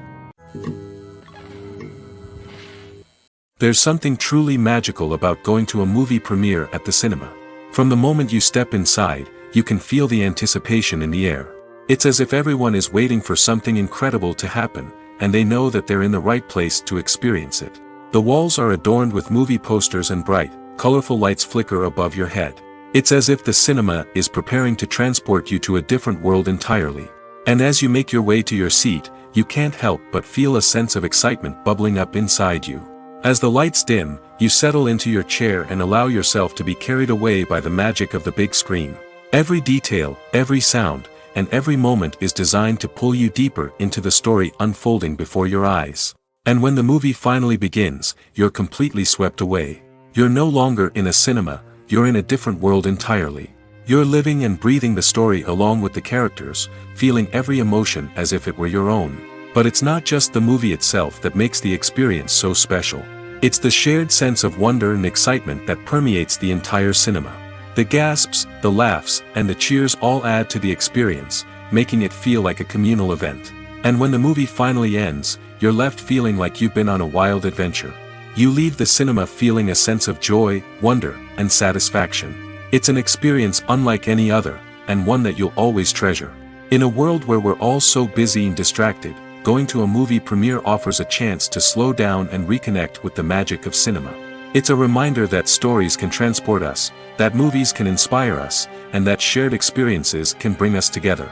There's something truly magical about going to a movie premiere at the cinema. From the moment you step inside, you can feel the anticipation in the air. It's as if everyone is waiting for something incredible to happen, and they know that they're in the right place to experience it. The walls are adorned with movie posters and bright, colorful lights flicker above your head. It's as if the cinema is preparing to transport you to a different world entirely. And as you make your way to your seat, you can't help but feel a sense of excitement bubbling up inside you. As the lights dim, you settle into your chair and allow yourself to be carried away by the magic of the big screen. Every detail, every sound, and every moment is designed to pull you deeper into the story unfolding before your eyes. And when the movie finally begins, you're completely swept away. You're no longer in a cinema, you're in a different world entirely. You're living and breathing the story along with the characters, feeling every emotion as if it were your own. But it's not just the movie itself that makes the experience so special. It's the shared sense of wonder and excitement that permeates the entire cinema. The gasps, the laughs, and the cheers all add to the experience, making it feel like a communal event. And when the movie finally ends, you're left feeling like you've been on a wild adventure. You leave the cinema feeling a sense of joy, wonder, and satisfaction. It's an experience unlike any other, and one that you'll always treasure. In a world where we're all so busy and distracted, going to a movie premiere offers a chance to slow down and reconnect with the magic of cinema. It's a reminder that stories can transport us, that movies can inspire us, and that shared experiences can bring us together.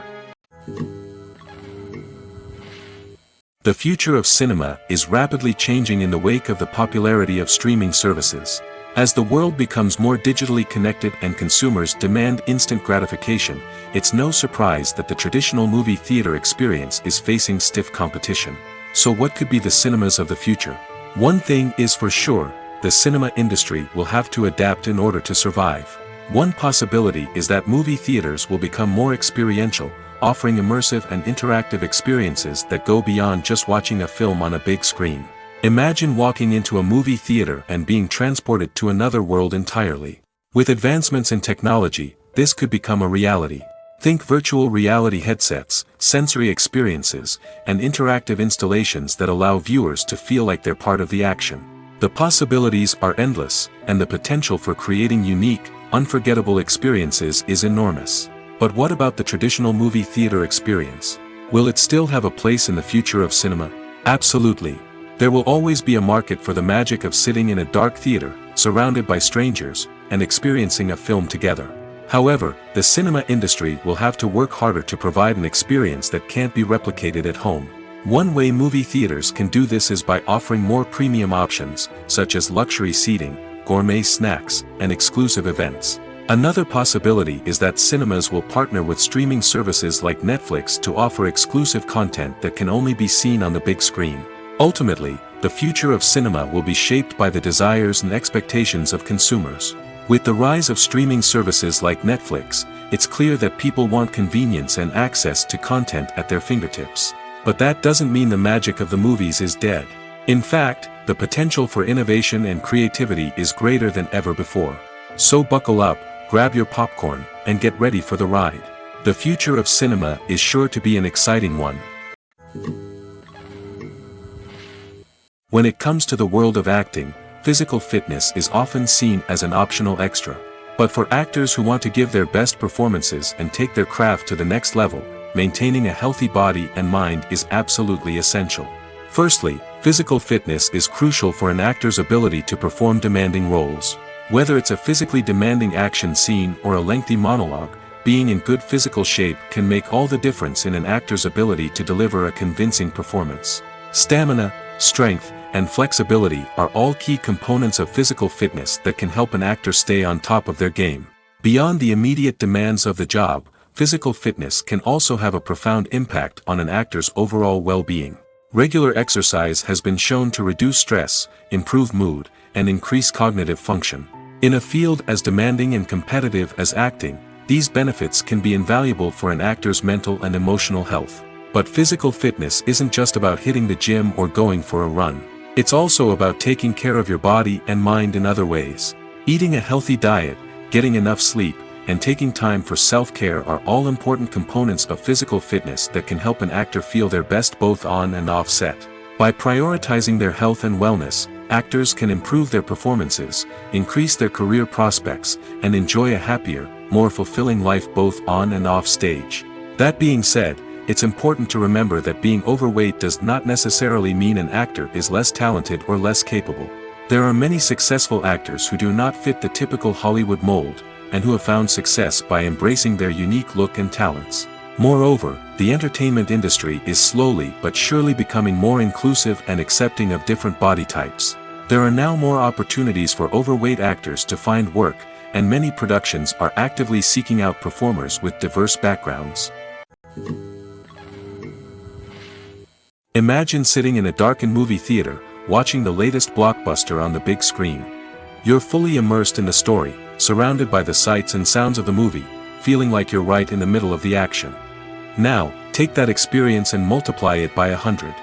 The future of cinema is rapidly changing in the wake of the popularity of streaming services. As the world becomes more digitally connected and consumers demand instant gratification, it's no surprise that the traditional movie theater experience is facing stiff competition. So what could be the cinemas of the future? One thing is for sure, the cinema industry will have to adapt in order to survive. One possibility is that movie theaters will become more experiential, offering immersive and interactive experiences that go beyond just watching a film on a big screen. Imagine walking into a movie theater and being transported to another world entirely. With advancements in technology, this could become a reality. Think virtual reality headsets, sensory experiences, and interactive installations that allow viewers to feel like they're part of the action. The possibilities are endless, and the potential for creating unique, unforgettable experiences is enormous. But what about the traditional movie theater experience? Will it still have a place in the future of cinema? Absolutely. There will always be a market for the magic of sitting in a dark theater, surrounded by strangers, and experiencing a film together. However, the cinema industry will have to work harder to provide an experience that can't be replicated at home. One way movie theaters can do this is by offering more premium options, such as luxury seating, gourmet snacks, and exclusive events. Another possibility is that cinemas will partner with streaming services like Netflix to offer exclusive content that can only be seen on the big screen. Ultimately, the future of cinema will be shaped by the desires and expectations of consumers. With the rise of streaming services like Netflix, it's clear that people want convenience and access to content at their fingertips. But that doesn't mean the magic of the movies is dead. In fact, the potential for innovation and creativity is greater than ever before. So buckle up, grab your popcorn, and get ready for the ride. The future of cinema is sure to be an exciting one. When it comes to the world of acting, physical fitness is often seen as an optional extra. But for actors who want to give their best performances and take their craft to the next level, maintaining a healthy body and mind is absolutely essential. Firstly, physical fitness is crucial for an actor's ability to perform demanding roles. Whether it's a physically demanding action scene or a lengthy monologue, being in good physical shape can make all the difference in an actor's ability to deliver a convincing performance. Stamina, strength, and flexibility are all key components of physical fitness that can help an actor stay on top of their game. Beyond the immediate demands of the job, physical fitness can also have a profound impact on an actor's overall well-being. Regular exercise has been shown to reduce stress, improve mood, and increase cognitive function. In a field as demanding and competitive as acting, these benefits can be invaluable for an actor's mental and emotional health. But physical fitness isn't just about hitting the gym or going for a run. It's also about taking care of your body and mind in other ways. Eating a healthy diet, getting enough sleep, and taking time for self-care are all important components of physical fitness that can help an actor feel their best both on and off set. By prioritizing their health and wellness, actors can improve their performances, increase their career prospects, and enjoy a happier, more fulfilling life both on and off stage. That being said, it's important to remember that being overweight does not necessarily mean an actor is less talented or less capable. There are many successful actors who do not fit the typical Hollywood mold, and who have found success by embracing their unique look and talents. Moreover, the entertainment industry is slowly but surely becoming more inclusive and accepting of different body types. There are now more opportunities for overweight actors to find work, and many productions are actively seeking out performers with diverse backgrounds. Imagine sitting in a darkened movie theater, watching the latest blockbuster on the big screen. You're fully immersed in the story, surrounded by the sights and sounds of the movie, feeling like you're right in the middle of the action. Now, take that experience and multiply it by 100.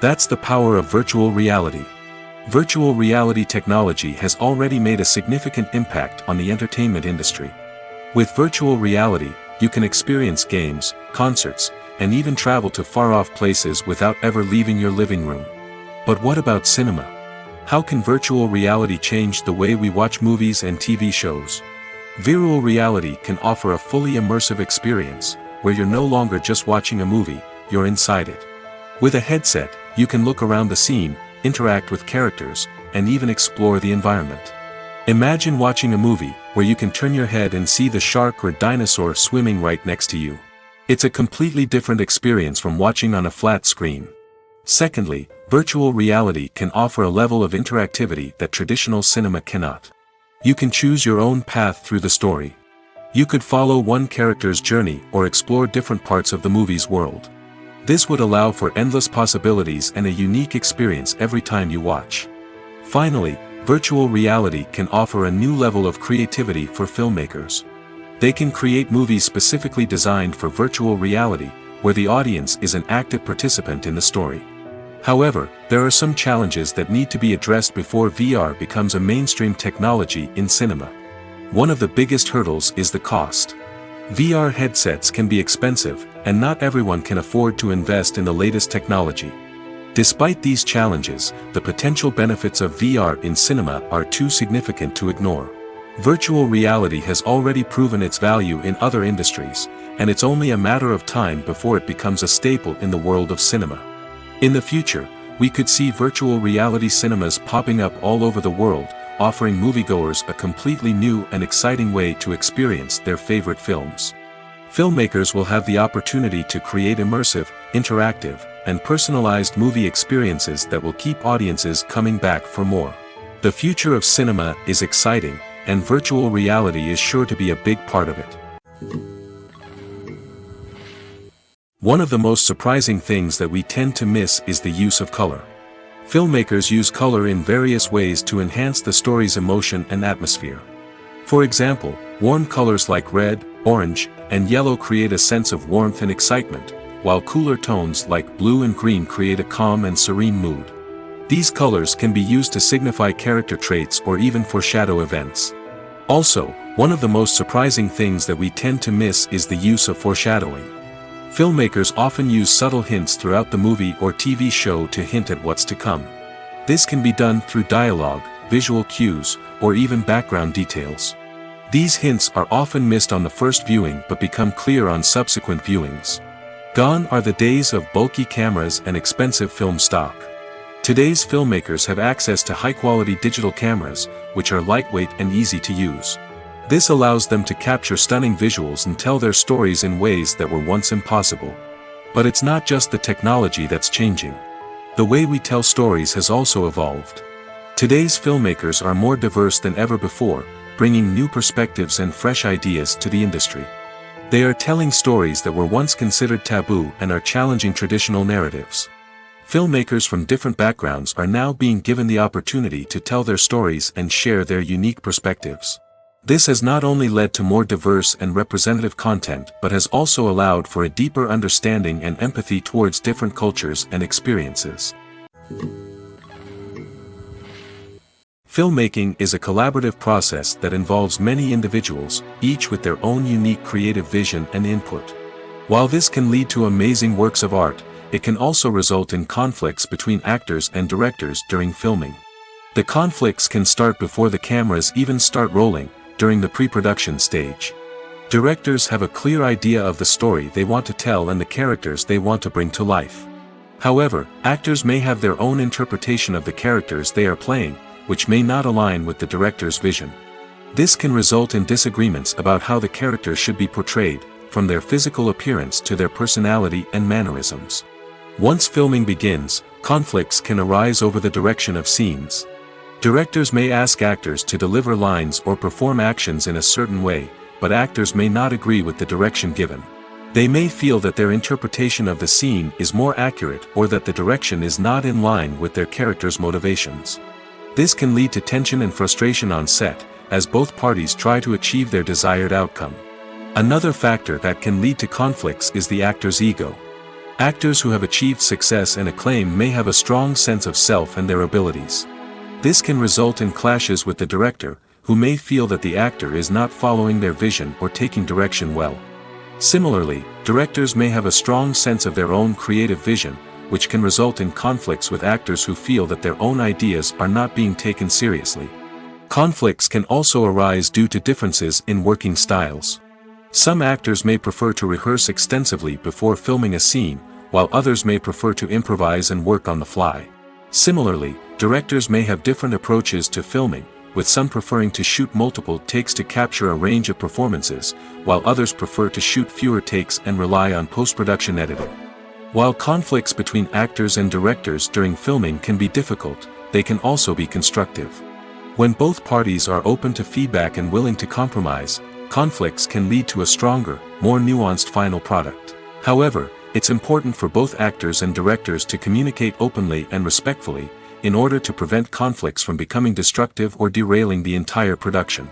That's the power of virtual reality. Virtual reality technology has already made a significant impact on the entertainment industry. With virtual reality, you can experience games, concerts, and even travel to far-off places without ever leaving your living room. But what about cinema? How can virtual reality change the way we watch movies and TV shows? Virtual reality can offer a fully immersive experience, where you're no longer just watching a movie, you're inside it. With a headset, you can look around the scene, interact with characters, and even explore the environment. Imagine watching a movie, where you can turn your head and see the shark or dinosaur swimming right next to you. It's a completely different experience from watching on a flat screen. Secondly, virtual reality can offer a level of interactivity that traditional cinema cannot. You can choose your own path through the story. You could follow one character's journey or explore different parts of the movie's world. This would allow for endless possibilities and a unique experience every time you watch. Finally, virtual reality can offer a new level of creativity for filmmakers. They can create movies specifically designed for virtual reality, where the audience is an active participant in the story. However, there are some challenges that need to be addressed before VR becomes a mainstream technology in cinema. One of the biggest hurdles is the cost. VR headsets can be expensive, and not everyone can afford to invest in the latest technology. Despite these challenges, the potential benefits of VR in cinema are too significant to ignore. Virtual reality has already proven its value in other industries, and it's only a matter of time before it becomes a staple in the world of cinema. In the future, we could see virtual reality cinemas popping up all over the world, offering moviegoers a completely new and exciting way to experience their favorite films. Filmmakers will have the opportunity to create immersive, interactive, and personalized movie experiences that will keep audiences coming back for more. The future of cinema is exciting, and virtual reality is sure to be a big part of it. One of the most surprising things that we tend to miss is the use of color. Filmmakers use color in various ways to enhance the story's emotion and atmosphere. For example, warm colors like red, orange, and yellow create a sense of warmth and excitement, while cooler tones like blue and green create a calm and serene mood. These colors can be used to signify character traits or even foreshadow events. Also, one of the most surprising things that we tend to miss is the use of foreshadowing. Filmmakers often use subtle hints throughout the movie or TV show to hint at what's to come. This can be done through dialogue, visual cues, or even background details. These hints are often missed on the first viewing but become clear on subsequent viewings. Gone are the days of bulky cameras and expensive film stock. Today's filmmakers have access to high-quality digital cameras, which are lightweight and easy to use. This allows them to capture stunning visuals and tell their stories in ways that were once impossible. But it's not just the technology that's changing. The way we tell stories has also evolved. Today's filmmakers are more diverse than ever before, bringing new perspectives and fresh ideas to the industry. They are telling stories that were once considered taboo and are challenging traditional narratives. Filmmakers from different backgrounds are now being given the opportunity to tell their stories and share their unique perspectives. This has not only led to more diverse and representative content but has also allowed for a deeper understanding and empathy towards different cultures and experiences. Filmmaking is a collaborative process that involves many individuals, each with their own unique creative vision and input. While this can lead to amazing works of art, it can also result in conflicts between actors and directors during filming. The conflicts can start before the cameras even start rolling, during the pre-production stage. Directors have a clear idea of the story they want to tell and the characters they want to bring to life. However, actors may have their own interpretation of the characters they are playing, which may not align with the director's vision. This can result in disagreements about how the characters should be portrayed, from their physical appearance to their personality and mannerisms. Once filming begins, conflicts can arise over the direction of scenes. Directors may ask actors to deliver lines or perform actions in a certain way, but actors may not agree with the direction given. They may feel that their interpretation of the scene is more accurate or that the direction is not in line with their character's motivations. This can lead to tension and frustration on set, as both parties try to achieve their desired outcome. Another factor that can lead to conflicts is the actor's ego. Actors who have achieved success and acclaim may have a strong sense of self and their abilities. This can result in clashes with the director, who may feel that the actor is not following their vision or taking direction well. Similarly, directors may have a strong sense of their own creative vision, which can result in conflicts with actors who feel that their own ideas are not being taken seriously. Conflicts can also arise due to differences in working styles. Some actors may prefer to rehearse extensively before filming a scene, while others may prefer to improvise and work on the fly. Similarly, directors may have different approaches to filming, with some preferring to shoot multiple takes to capture a range of performances, while others prefer to shoot fewer takes and rely on post-production editing. While conflicts between actors and directors during filming can be difficult, they can also be constructive. When both parties are open to feedback and willing to compromise, conflicts can lead to a stronger, more nuanced final product. However, it's important for both actors and directors to communicate openly and respectfully, in order to prevent conflicts from becoming destructive or derailing the entire production.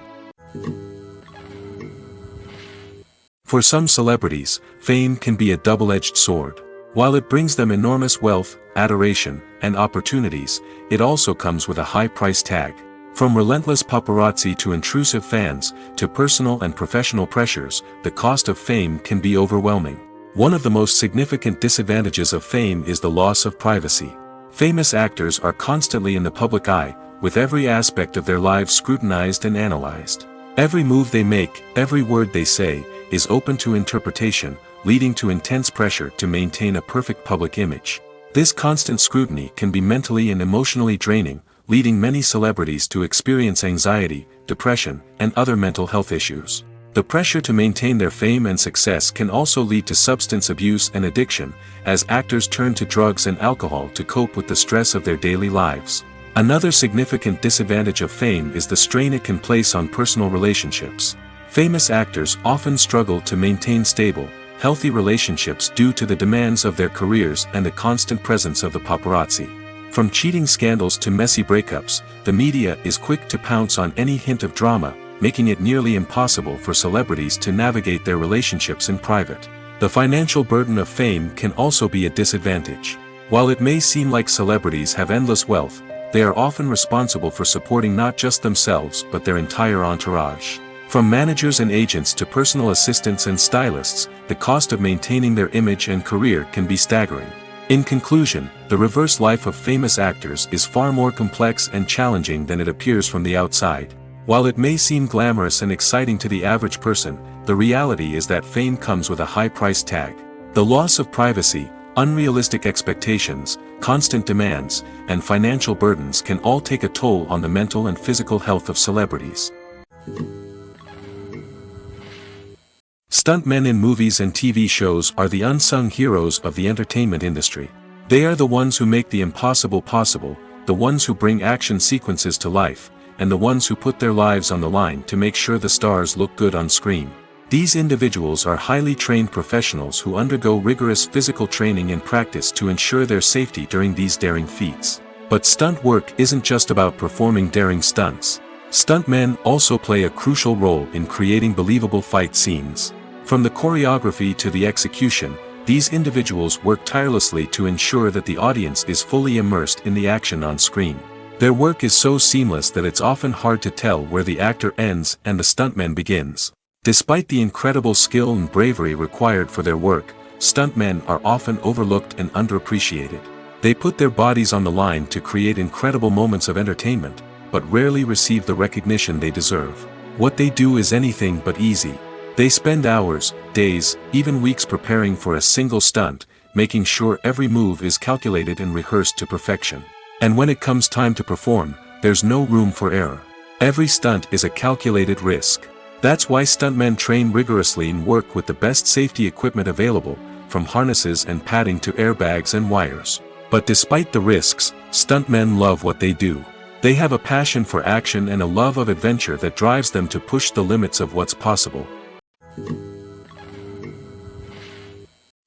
For some celebrities, fame can be a double-edged sword. While it brings them enormous wealth, adoration, and opportunities, it also comes with a high price tag. From relentless paparazzi to intrusive fans, to personal and professional pressures, the cost of fame can be overwhelming. One of the most significant disadvantages of fame is the loss of privacy. Famous actors are constantly in the public eye, with every aspect of their lives scrutinized and analyzed. Every move they make, every word they say, is open to interpretation, leading to intense pressure to maintain a perfect public image. This constant scrutiny can be mentally and emotionally draining, leading many celebrities to experience anxiety, depression, and other mental health issues. The pressure to maintain their fame and success can also lead to substance abuse and addiction, as actors turn to drugs and alcohol to cope with the stress of their daily lives. Another significant disadvantage of fame is the strain it can place on personal relationships. Famous actors often struggle to maintain stable, healthy relationships due to the demands of their careers and the constant presence of the paparazzi. From cheating scandals to messy breakups, the media is quick to pounce on any hint of drama, making it nearly impossible for celebrities to navigate their relationships in private. The financial burden of fame can also be a disadvantage. While it may seem like celebrities have endless wealth, they are often responsible for supporting not just themselves but their entire entourage. From managers and agents to personal assistants and stylists, the cost of maintaining their image and career can be staggering. In conclusion, the reverse life of famous actors is far more complex and challenging than it appears from the outside. While it may seem glamorous and exciting to the average person, the reality is that fame comes with a high price tag. The loss of privacy, unrealistic expectations, constant demands, and financial burdens can all take a toll on the mental and physical health of celebrities. Stuntmen in movies and TV shows are the unsung heroes of the entertainment industry. They are the ones who make the impossible possible, the ones who bring action sequences to life, and the ones who put their lives on the line to make sure the stars look good on screen. These individuals are highly trained professionals who undergo rigorous physical training and practice to ensure their safety during these daring feats. But stunt work isn't just about performing daring stunts. Stuntmen also play a crucial role in creating believable fight scenes. From the choreography to the execution, these individuals work tirelessly to ensure that the audience is fully immersed in the action on screen. Their work is so seamless that it's often hard to tell where the actor ends and the stuntman begins. Despite the incredible skill and bravery required for their work, stuntmen are often overlooked and underappreciated. They put their bodies on the line to create incredible moments of entertainment, but rarely receive the recognition they deserve. What they do is anything but easy. They spend hours, days, even weeks preparing for a single stunt, making sure every move is calculated and rehearsed to perfection. And when it comes time to perform, there's no room for error. Every stunt is a calculated risk. That's why stuntmen train rigorously and work with the best safety equipment available, from harnesses and padding to airbags and wires. But despite the risks, stuntmen love what they do. They have a passion for action and a love of adventure that drives them to push the limits of what's possible.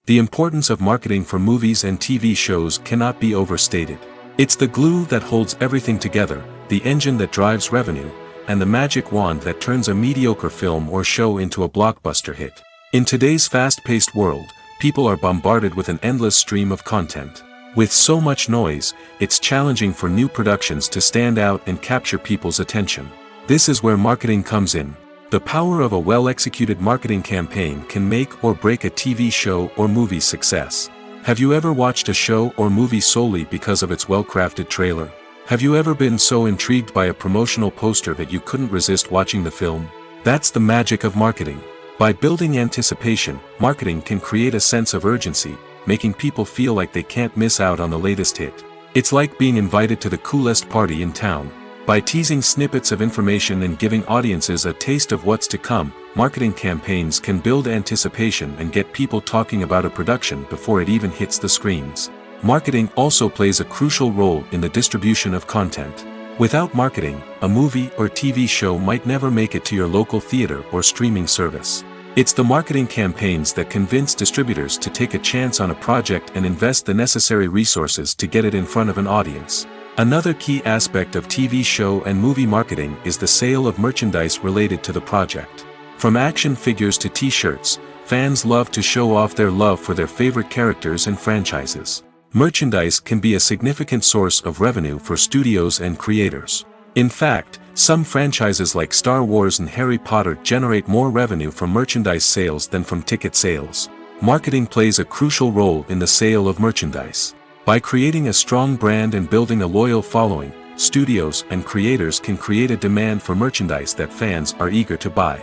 The importance of marketing for movies and TV shows cannot be overstated. It's the glue that holds everything together, the engine that drives revenue, and the magic wand that turns a mediocre film or show into a blockbuster hit. In today's fast-paced world, people are bombarded with an endless stream of content. With so much noise, it's challenging for new productions to stand out and capture people's attention. This is where marketing comes in. The power of a well-executed marketing campaign can make or break a TV show or movie's success. Have you ever watched a show or movie solely because of its well-crafted trailer? Have you ever been so intrigued by a promotional poster that you couldn't resist watching the film? That's the magic of marketing. By building anticipation, marketing can create a sense of urgency, making people feel like they can't miss out on the latest hit. It's like being invited to the coolest party in town. By teasing snippets of information and giving audiences a taste of what's to come, marketing campaigns can build anticipation and get people talking about a production before it even hits the screens. Marketing also plays a crucial role in the distribution of content. Without marketing, a movie or TV show might never make it to your local theater or streaming service. It's the marketing campaigns that convince distributors to take a chance on a project and invest the necessary resources to get it in front of an audience. Another key aspect of TV show and movie marketing is the sale of merchandise related to the project. From action figures to t-shirts, fans love to show off their love for their favorite characters and franchises. Merchandise can be a significant source of revenue for studios and creators. In fact, some franchises like Star Wars and Harry Potter generate more revenue from merchandise sales than from ticket sales. Marketing plays a crucial role in the sale of merchandise. By creating a strong brand and building a loyal following, studios and creators can create a demand for merchandise that fans are eager to buy.